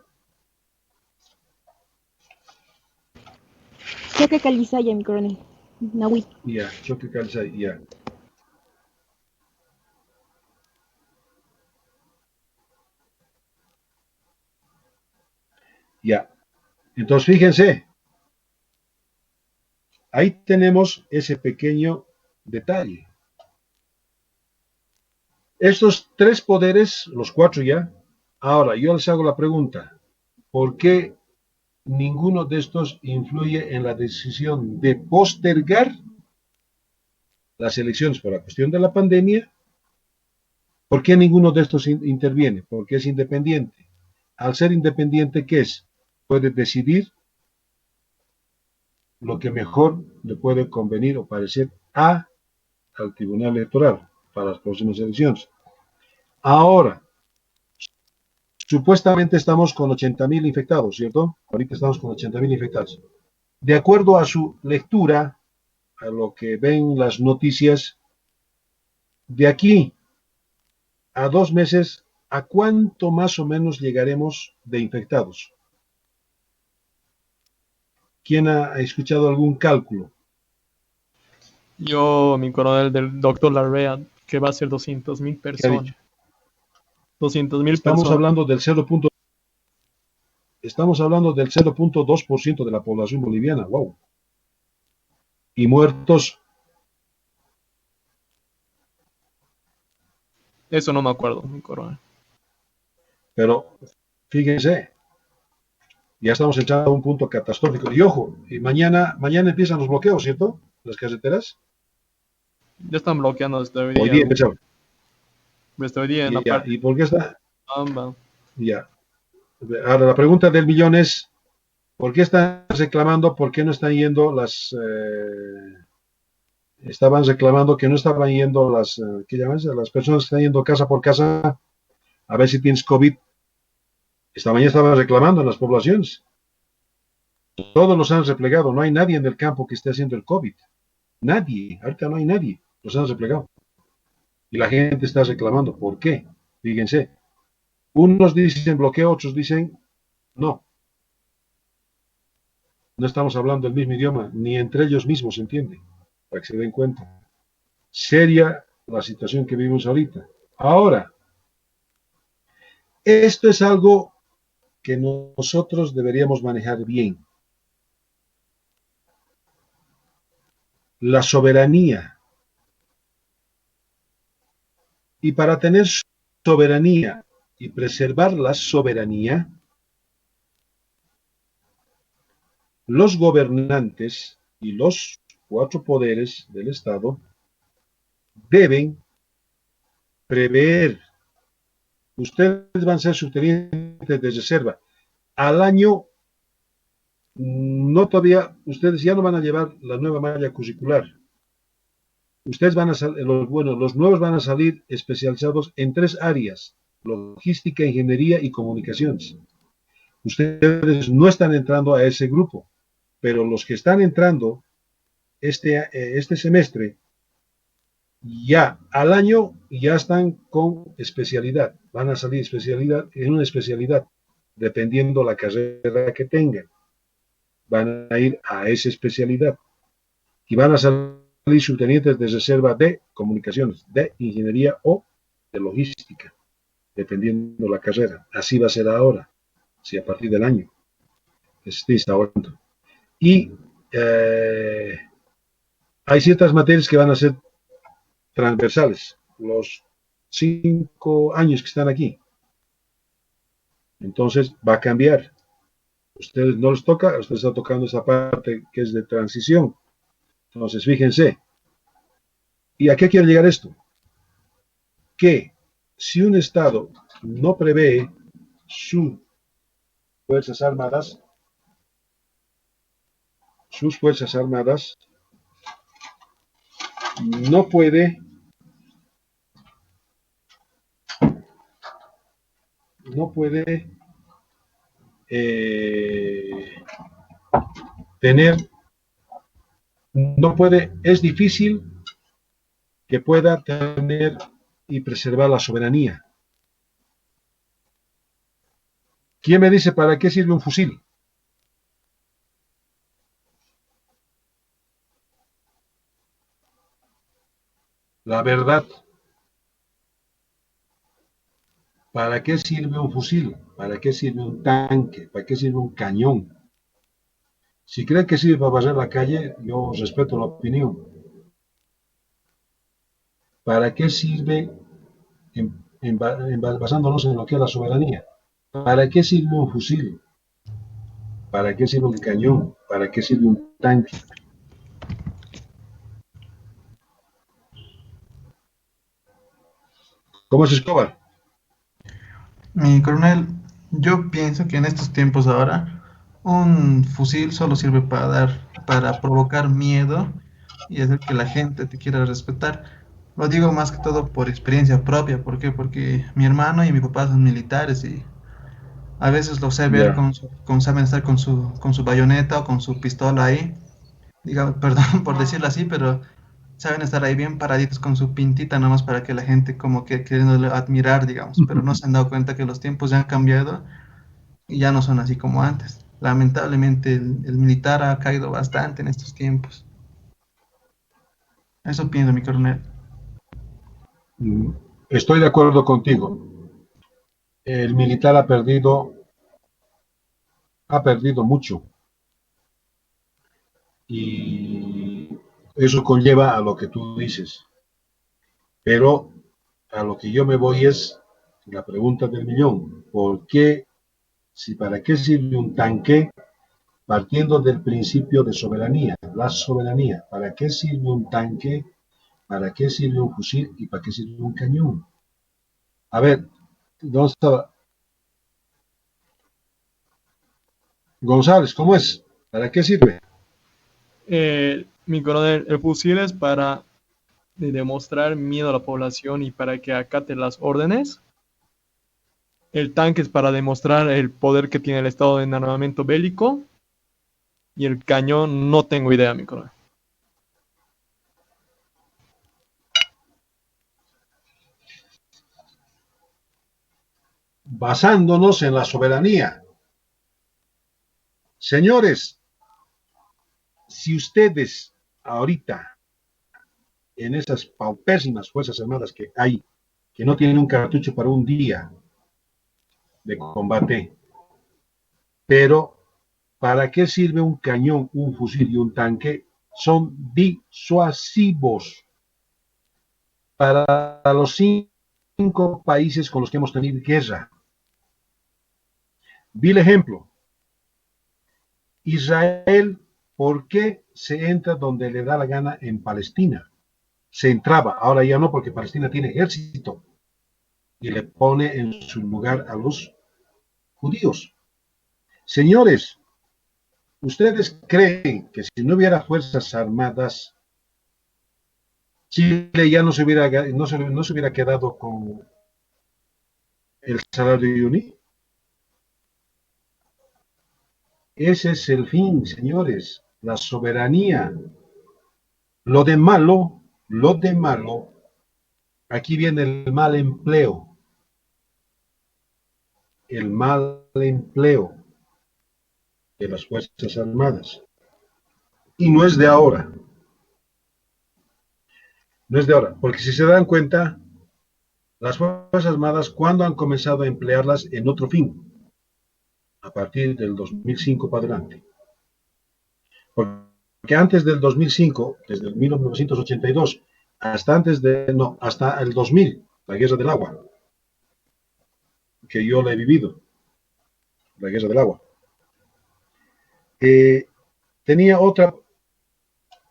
[SPEAKER 5] Choque Calizaya, mi coronel. Nahui.
[SPEAKER 1] Ya, Choque Calliza, ya. Ya. Entonces, fíjense, ahí tenemos ese pequeño detalle. Estos 3 poderes, los 4 ya, ahora yo les hago la pregunta, ¿por qué ninguno de estos influye en la decisión de postergar las elecciones por la cuestión de la pandemia? ¿Por qué ninguno de estos interviene? Porque es independiente. Al ser independiente, ¿qué es? Puede decidir lo que mejor le puede convenir o parecer al Tribunal Electoral para las próximas elecciones. Ahora, supuestamente estamos con 80.000 infectados, ¿cierto? Ahorita estamos con 80.000 infectados. De acuerdo a su lectura, a lo que ven las noticias, de aquí a 2 meses, ¿a cuánto más o menos llegaremos de infectados? ¿Quién ha escuchado algún cálculo?
[SPEAKER 2] Yo, mi coronel del doctor Larrea, que va a ser 200.000
[SPEAKER 1] ¿Qué ha
[SPEAKER 2] personas.
[SPEAKER 1] dicho?
[SPEAKER 2] 200.000
[SPEAKER 1] Estamos
[SPEAKER 2] personas.
[SPEAKER 1] hablando del 0.2% de la población boliviana. Wow. Y muertos,
[SPEAKER 2] Eso no me acuerdo, mi coronel.
[SPEAKER 1] pero fíjense, ya estamos entrando a un punto catastrófico. Y ojo, y mañana empiezan los bloqueos, ¿cierto? Las carreteras.
[SPEAKER 2] Ya están bloqueando desde hoy
[SPEAKER 1] Hoy
[SPEAKER 2] día.
[SPEAKER 1] día empezaron.
[SPEAKER 2] Desde hoy día en la
[SPEAKER 1] Ya,
[SPEAKER 2] parte
[SPEAKER 1] ¿y por qué está?
[SPEAKER 2] Amba.
[SPEAKER 1] Ya. Ahora la pregunta del millón es, ¿por qué están reclamando? ¿Por qué no están yendo estaban reclamando que no estaban yendo ¿qué llamas? Las personas que están yendo casa por casa a ver si tienes COVID. Esta mañana estaban reclamando en las poblaciones. Todos los han replegado. No hay nadie en el campo que esté haciendo el COVID. Nadie. Ahorita no hay nadie. Los han replegado. Y la gente está reclamando. ¿Por qué? Fíjense. Unos dicen bloqueo, otros dicen no. No estamos hablando el mismo idioma, ni entre ellos mismos se entiende, para que se den cuenta. Seria la situación que vivimos ahorita. Ahora, esto es algo que nosotros deberíamos manejar bien. La soberanía. Y para tener soberanía y preservar la soberanía, los gobernantes y los 4 poderes del Estado deben prever. Ustedes van a ser subtenientes de reserva. Al año, no todavía, ustedes ya no van a llevar la nueva malla curricular. Ustedes van a salir, los nuevos van a salir especializados en 3 áreas: logística, ingeniería y comunicaciones. Ustedes no están entrando a ese grupo, pero los que están entrando este semestre, ya al año ya están con especialidad, van a salir en una especialidad, dependiendo la carrera que tengan, van a ir a esa especialidad y van a salir subtenientes de reserva de comunicaciones, de ingeniería o de logística, dependiendo la carrera. Así va a ser ahora, si a partir del año que se esté instaurando. Y hay ciertas materias que van a ser transversales, los 5 años que están aquí. Entonces va a cambiar. Ustedes no les toca, ustedes están tocando esa parte que es de transición. Entonces, fíjense. ¿Y a qué quiere llegar esto? Que si un Estado no prevé sus fuerzas armadas, no puede eh, tener, es difícil que pueda tener y preservar la soberanía. ¿Quién me dice para qué sirve un fusil? La verdad. ¿Para qué sirve un fusil? ¿Para qué sirve un tanque? ¿Para qué sirve un cañón? Si creen que sirve para barrer la calle, yo respeto la opinión. ¿Para qué sirve, basándonos en lo que es la soberanía? ¿Para qué sirve un fusil? ¿Para qué sirve un cañón? ¿Para qué sirve un tanque? ¿Cómo es Escobar?
[SPEAKER 6] Mi coronel, yo pienso que en estos tiempos ahora un fusil solo sirve para provocar miedo y hacer que la gente te quiera respetar. Lo digo más que todo por experiencia propia. ¿Por qué? Porque mi hermano y mi papá son militares y a veces los sé ver
[SPEAKER 1] Ya.
[SPEAKER 6] saben estar con su bayoneta o con su pistola ahí. Diga, perdón por decirlo así, pero saben estar ahí bien paraditos con su pintita nomás para que la gente como que queriéndole admirar, digamos, pero no se han dado cuenta que los tiempos ya han cambiado y ya no son así como antes. Lamentablemente el militar ha caído bastante en estos tiempos. Eso pienso, mi coronel.
[SPEAKER 1] Estoy de acuerdo contigo. El militar ha perdido mucho. Y eso conlleva a lo que tú dices. Pero a lo que yo me voy es la pregunta del millón. ¿Por qué, para qué sirve un tanque partiendo del principio de soberanía? La soberanía. ¿Para qué sirve un tanque? ¿Para qué sirve un fusil? ¿Y para qué sirve un cañón? A ver, ¿dónde estaba? González, ¿cómo es? ¿Para qué sirve?
[SPEAKER 2] Mi coronel, el fusil es para demostrar miedo a la población y para que acate las órdenes. El tanque es para demostrar el poder que tiene el Estado en armamento bélico. Y el cañón no tengo idea, mi coronel.
[SPEAKER 1] Basándonos en la soberanía. Señores, si ustedes ahorita en esas paupérrimas Fuerzas Armadas que hay, que no tienen un cartucho para un día de combate, pero ¿para qué sirve un cañón, un fusil y un tanque? Son disuasivos para los 5 países con los que hemos tenido guerra. Vi el ejemplo. Israel, ¿por qué se entra donde le da la gana en Palestina? Se entraba, ahora ya no, porque Palestina tiene ejército y le pone en su lugar a los judíos. Señores, ¿ustedes creen que si no hubiera fuerzas armadas, Chile ya no se hubiera quedado con el salario de Uyuni? Ese es el fin, señores, la soberanía. Lo de malo, aquí viene el mal empleo de las Fuerzas Armadas. Y no es de ahora, porque si se dan cuenta, las Fuerzas Armadas, ¿cuándo han comenzado a emplearlas en otro fin? A partir del 2005 para adelante. Porque porque antes del 2005, desde el 1982, hasta el 2000, la guerra del agua, que yo la he vivido, la guerra del agua, tenía otra,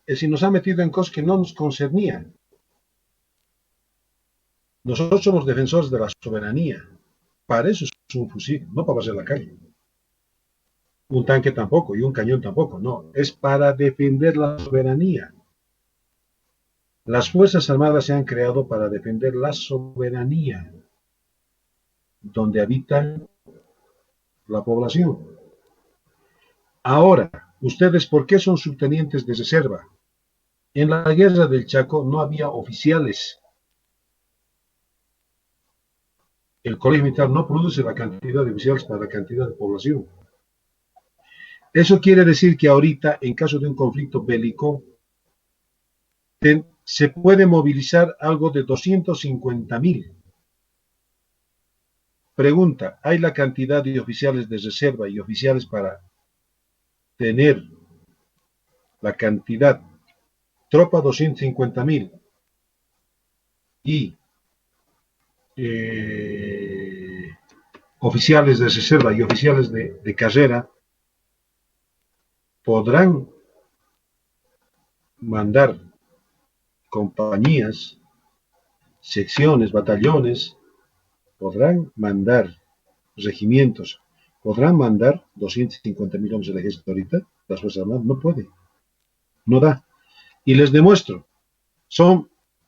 [SPEAKER 1] es decir, nos ha metido en cosas que no nos concernían. Nosotros somos defensores de la soberanía. Para eso es un fusil, no para pasar la calle. Un tanque tampoco y un cañón tampoco, no. Es para defender la soberanía. Las Fuerzas Armadas se han creado para defender la soberanía, donde habita la población. Ahora, ustedes, ¿por qué son subtenientes de reserva? En la guerra del Chaco no había oficiales. El colegio militar no produce la cantidad de oficiales para la cantidad de población. Eso quiere decir que ahorita, en caso de un conflicto bélico, se puede movilizar algo de 250.000. Pregunta, ¿hay la cantidad de oficiales de reserva y oficiales para tener la cantidad? Tropa 250.000 y oficiales de reserva y oficiales de carrera podrán mandar compañías, secciones, batallones, podrán mandar regimientos, podrán mandar 250.000 hombres del ejército ahorita, las Fuerzas Armadas, no puede, no da. Y les demuestro,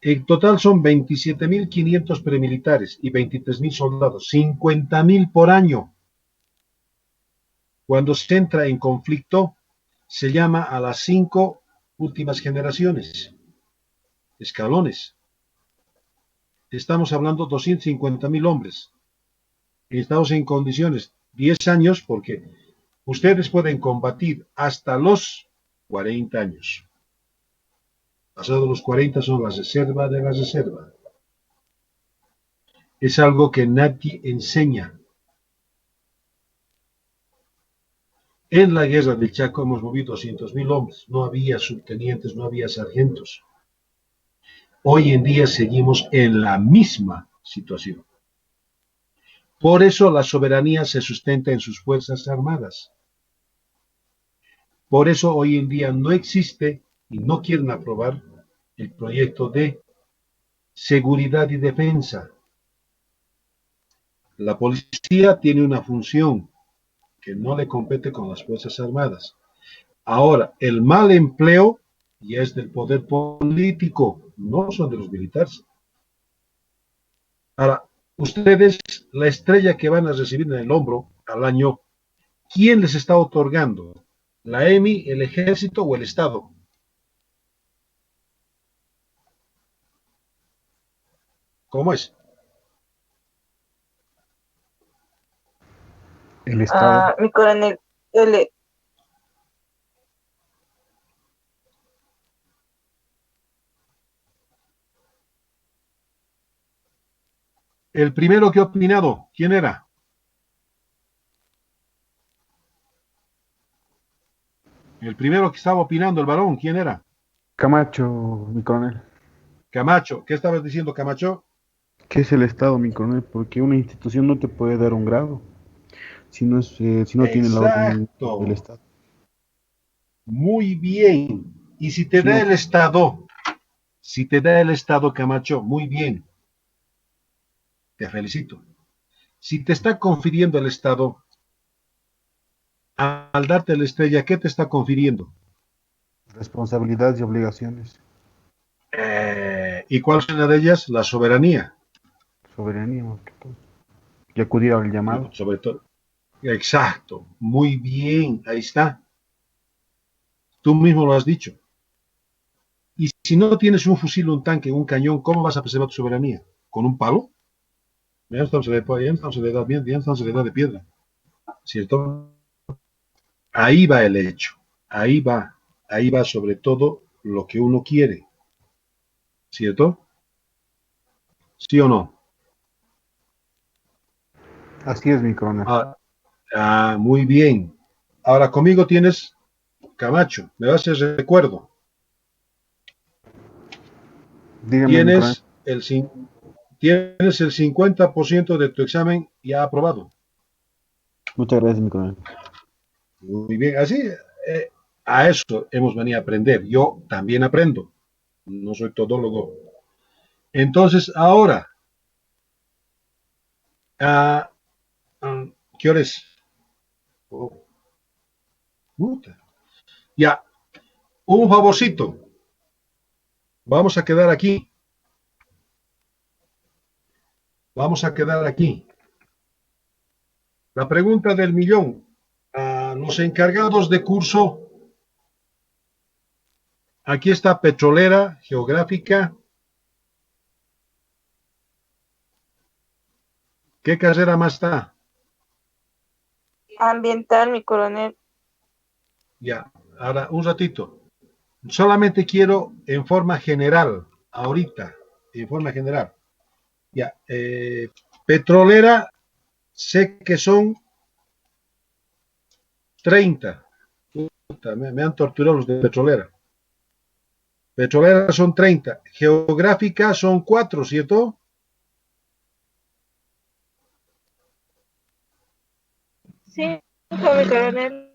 [SPEAKER 1] en total son 27.500 premilitares y 23.000 soldados, 50.000 por año. Cuando se entra en conflicto, se llama a las 5 últimas generaciones, escalones. Estamos hablando de 250.000 hombres. Y estamos en condiciones, 10 años, porque ustedes pueden combatir hasta los 40 años. Pasados los 40 son la reserva de la reserva. Es algo que nadie enseña. En la guerra del Chaco hemos movido 200.000 hombres. No había subtenientes, no había sargentos. Hoy en día seguimos en la misma situación. Por eso la soberanía se sustenta en sus Fuerzas Armadas. Por eso hoy en día no existe y no quieren aprobar el proyecto de seguridad y defensa. La policía tiene una función que no le compete con las Fuerzas Armadas. Ahora, el mal empleo ya es del poder político, no son de los militares. Ahora, ustedes, la estrella que van a recibir en el hombro al año, ¿quién les está otorgando? ¿La EMI, el ejército o el Estado? ¿Cómo es?
[SPEAKER 7] El Estado.
[SPEAKER 3] Mi coronel,
[SPEAKER 1] El primero que ha opinado, ¿quién era? El primero que estaba opinando, el varón, ¿quién era?
[SPEAKER 7] Camacho, mi coronel.
[SPEAKER 1] Camacho. ¿Qué estabas diciendo, Camacho?
[SPEAKER 7] ¿Qué es el Estado, mi coronel? Porque una institución no te puede dar un grado si no tiene la orden del
[SPEAKER 1] Exacto.
[SPEAKER 7] Estado.
[SPEAKER 1] Muy bien. Y si te
[SPEAKER 7] Si
[SPEAKER 1] da
[SPEAKER 7] no,
[SPEAKER 1] el Estado, Camacho, muy bien. Te felicito. Si te está confiriendo el Estado, al darte la estrella, ¿qué te está confiriendo?
[SPEAKER 7] responsabilidades y obligaciones.
[SPEAKER 1] ¿Y cuál es una de ellas? La soberanía.
[SPEAKER 7] Soberanía, más que todo. Y acudir al llamado.
[SPEAKER 1] Sobre todo. Exacto. Muy bien. Ahí está. Tú mismo lo has dicho. Y si no tienes un fusil, un tanque, un cañón, ¿cómo vas a preservar tu soberanía? ¿Con un palo? Ya estamos en la edad de piedra. ¿Cierto? Ahí va el hecho. Ahí va sobre todo lo que uno quiere. ¿Cierto? ¿Sí o no?
[SPEAKER 7] Así es, mi coronel.
[SPEAKER 1] Muy bien. Ahora conmigo tienes Camacho, me das ese recuerdo.
[SPEAKER 7] Dígame, mi coronel.
[SPEAKER 1] Tienes el 50% de tu examen ya aprobado.
[SPEAKER 7] Muchas gracias, mi coronel.
[SPEAKER 1] Muy bien, así, a eso hemos venido a aprender. Yo también aprendo, no soy todólogo. Entonces, ahora, ah, ¿qué hora es? Oh, puta. Ya, un favorcito. Vamos a quedar aquí. Vamos a quedar aquí. La pregunta del millón. Los encargados de curso. Aquí está petrolera, geográfica. ¿Qué carrera más está?
[SPEAKER 3] Ambiental, mi coronel.
[SPEAKER 1] Ya, ahora un ratito. Solamente quiero en forma general, ahorita, en forma general. Ya, petrolera, sé que son 30. Puta, me han torturado los de petrolera. Petrolera son 30. Geográfica son 4, ¿cierto?
[SPEAKER 3] Sí, mi coronel.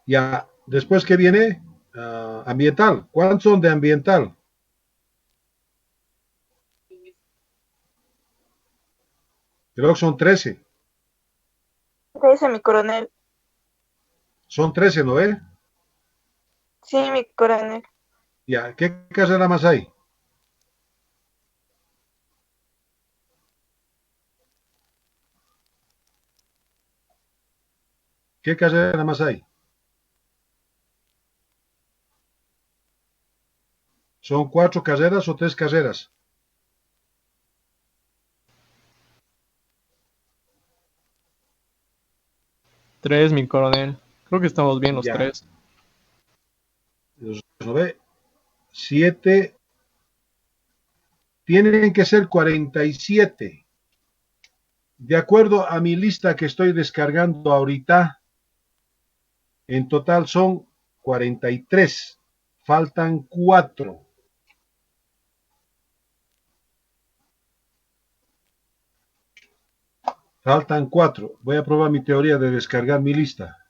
[SPEAKER 1] Ya, después que viene ambiental. ¿Cuántos son de ambiental? Creo que son 13.
[SPEAKER 3] ¿Qué dice mi coronel?
[SPEAKER 1] Son 13, ¿no ve?
[SPEAKER 3] Sí, mi coronel.
[SPEAKER 1] Ya, ¿qué carrera más hay? ¿Qué carrera más hay? ¿Son 4 carreras o 3 carreras?
[SPEAKER 2] Tres, mi coronel. Creo que estamos bien los
[SPEAKER 1] Ya,
[SPEAKER 2] tres.
[SPEAKER 1] ¿no ve? 7. Tienen que ser 47. De acuerdo a mi lista que estoy descargando ahorita, en total son 43. Faltan 4. Faltan 4. Voy a probar mi teoría de descargar mi lista.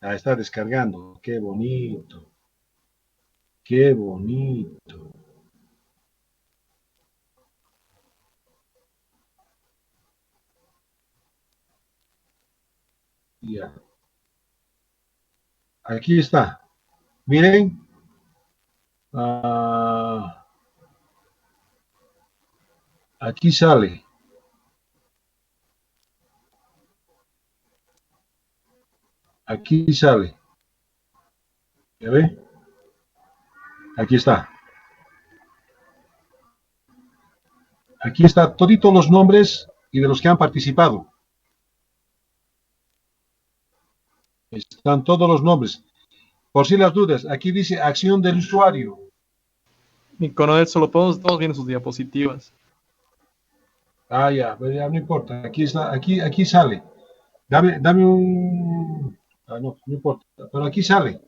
[SPEAKER 1] Está descargando. Qué bonito. Qué bonito. Ya. Aquí está. Miren. Aquí sale. Aquí sale. ¿Ya ve? Aquí está. Aquí está toditos los nombres y de los que han participado. Están todos los nombres. Por si las dudas, aquí dice acción del usuario.
[SPEAKER 2] Mi coronel, solo todos vienen sus diapositivas.
[SPEAKER 1] Ya, pues ya no importa. Aquí está, aquí sale. Dame un. No, no importa. Pero aquí sale.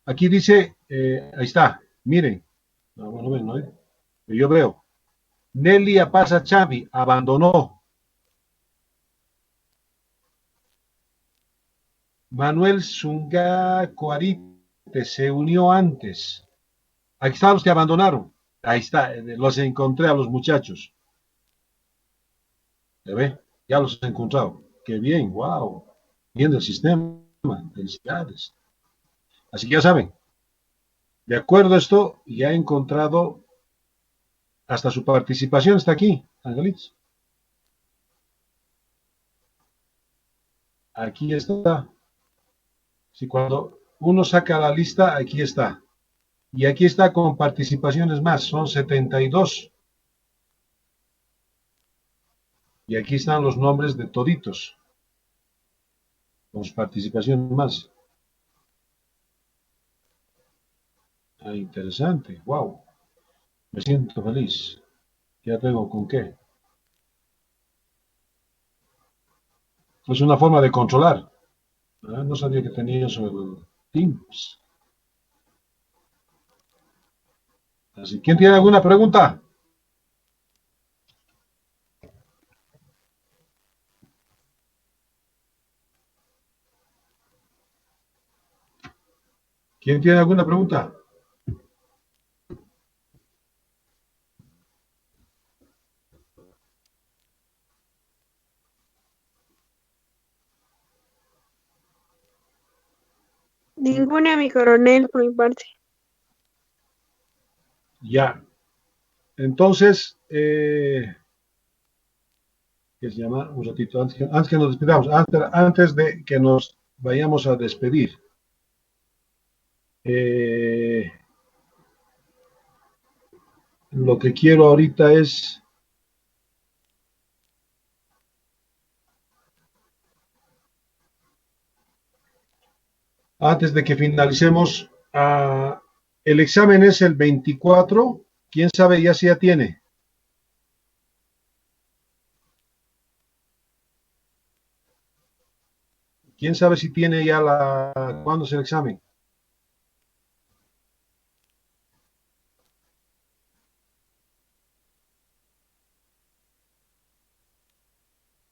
[SPEAKER 1] Aquí dice, ahí está. Miren. No, bueno, ven, ¿no? Yo veo. Nelly Apasa Chavi abandonó. Manuel Zunga Coarite se unió antes. Aquí están los que abandonaron. Ahí está, los encontré a los muchachos. ¿Se ve? Ya los he encontrado. Qué bien, wow. Bien del sistema. Felicidades. Así que ya saben, de acuerdo a esto, ya he encontrado hasta su participación está aquí, Angelitos. Aquí está. Si cuando uno saca la lista, aquí está. Y aquí está con participaciones más, son 72. Y aquí están los nombres de toditos, con participaciones más. Interesante, wow. Me siento feliz. Ya tengo con qué. Es una forma de controlar. No sabía que tenía eso. Teams. Así, ¿quién tiene alguna pregunta? ¿Quién tiene alguna pregunta?
[SPEAKER 4] Ninguna, mi coronel, por mi parte.
[SPEAKER 1] Ya. Entonces, ¿qué se llama? Un ratito, antes que nos despidamos, antes de que nos vayamos a despedir. Lo que quiero ahorita es antes de que finalicemos, el examen es el 24. ¿Quién sabe ya si ya tiene? ¿Quién sabe si tiene ya cuándo es el examen?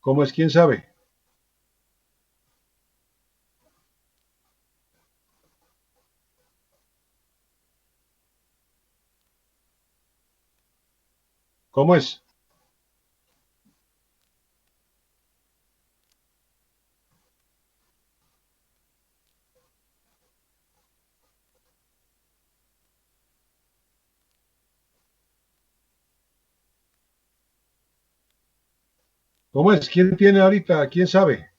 [SPEAKER 1] ¿Cómo es? ¿Quién sabe? ¿Cómo es? ¿Cómo es? ¿Quién tiene ahorita? ¿Quién sabe?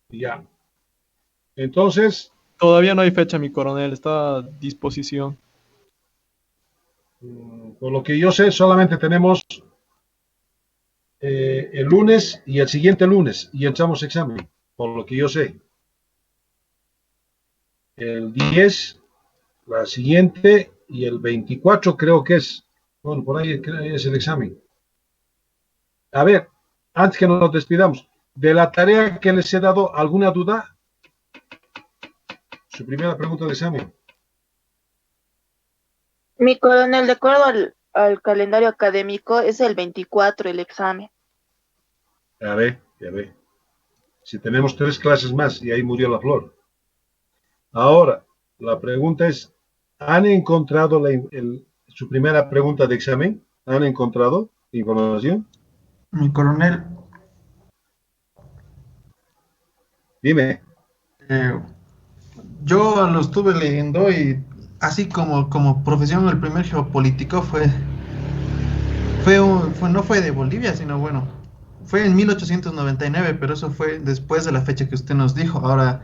[SPEAKER 1] Ya. Entonces,
[SPEAKER 2] Todavía no hay fecha, mi coronel, está a disposición.
[SPEAKER 1] por lo que yo sé, solamente tenemos el lunes y el siguiente lunes y echamos examen, por lo que yo sé. El 10, la siguiente y el 24 creo que es. Bueno, por ahí es el examen. A ver, antes que nos despidamos, de la tarea que les he dado, ¿alguna duda? Su primera pregunta de examen.
[SPEAKER 3] Mi coronel, de acuerdo al calendario académico, es el 24 el examen.
[SPEAKER 1] Ya ve. Si tenemos 3 clases más y ahí murió la flor. Ahora, la pregunta es, ¿han encontrado su primera pregunta de examen? ¿Han encontrado información?
[SPEAKER 6] Mi coronel,
[SPEAKER 1] Dime.
[SPEAKER 6] eh, yo lo estuve leyendo y así como profesión el primer geopolítico no fue de Bolivia, sino bueno, fue en 1899, pero eso fue después de la fecha que usted nos dijo. Ahora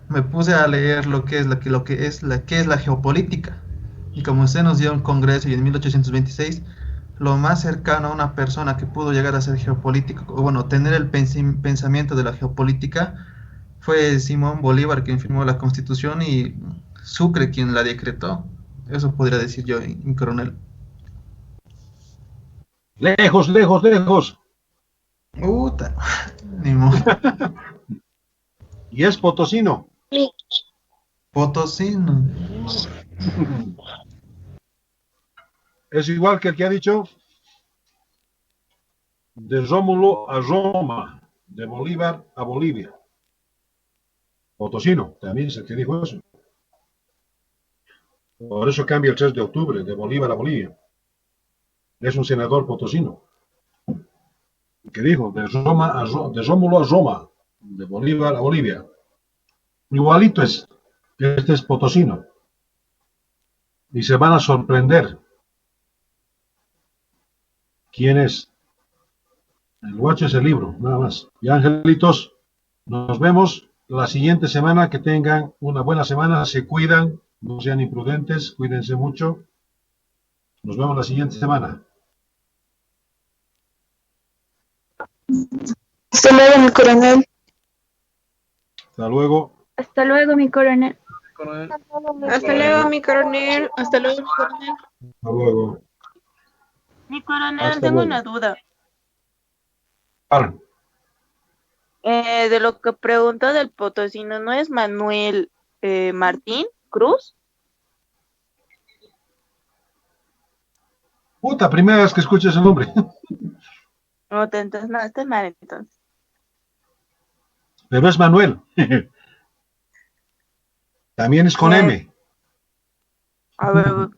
[SPEAKER 6] me puse a leer qué es la geopolítica. Y como usted nos dio un congreso y en 1826, lo más cercano a una persona que pudo llegar a ser geopolítico, o bueno, tener el pensamiento de la geopolítica, fue Simón Bolívar quien firmó la Constitución y Sucre quien la decretó. Eso podría decir yo, mi coronel.
[SPEAKER 1] Lejos, lejos, lejos.
[SPEAKER 6] Puta, ni modo.
[SPEAKER 1] Y es potosino.
[SPEAKER 6] Potosí, no.
[SPEAKER 1] Es igual que el que ha dicho de Rómulo a Roma, de Bolívar a Bolivia. Potosino, también es el que dijo eso. Por eso cambia el 3 de octubre, de Bolívar a Bolivia. Es un senador potosino. Que dijo de Rómulo a Roma, de Bolívar a Bolivia. Igualito es. Este es potosino. Y se van a sorprender. ¿Quién es? El guacho es el libro, nada más. Y angelitos, nos vemos la siguiente semana. Que tengan una buena semana. Se cuidan, no sean imprudentes, cuídense mucho. Nos vemos la siguiente semana.
[SPEAKER 5] Hasta luego, mi coronel.
[SPEAKER 1] Hasta luego.
[SPEAKER 5] Hasta luego, mi coronel.
[SPEAKER 2] coronel.
[SPEAKER 4] Hasta luego, mi coronel. Hasta luego, mi coronel.
[SPEAKER 1] Hasta luego.
[SPEAKER 3] Mi coronel,
[SPEAKER 1] Hasta
[SPEAKER 3] tengo
[SPEAKER 1] luego.
[SPEAKER 3] una duda.
[SPEAKER 1] Para.
[SPEAKER 3] De lo que preguntó del potosino, ¿no es Manuel Martín Cruz?
[SPEAKER 1] Puta, primera vez que escucho ese nombre.
[SPEAKER 3] No, entonces no, está mal entonces.
[SPEAKER 1] Pero es Manuel. También es con
[SPEAKER 3] Ya,
[SPEAKER 1] M.
[SPEAKER 3] a ver,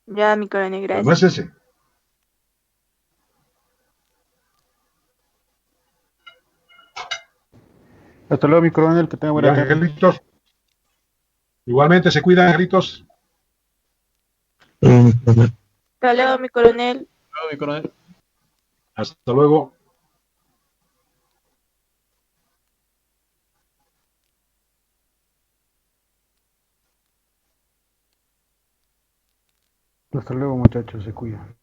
[SPEAKER 3] ya mi coronel,
[SPEAKER 1] Pero no es
[SPEAKER 3] gracias.
[SPEAKER 1] ese.
[SPEAKER 7] Hasta luego, mi coronel, que tenga
[SPEAKER 1] Y
[SPEAKER 7] buena tarde.
[SPEAKER 1] angelitos. Igualmente se cuidan, angelitos.
[SPEAKER 3] Hasta luego, mi coronel.
[SPEAKER 2] Mi coronel.
[SPEAKER 1] Hasta luego.
[SPEAKER 7] Hasta luego, muchachos, se cuidan.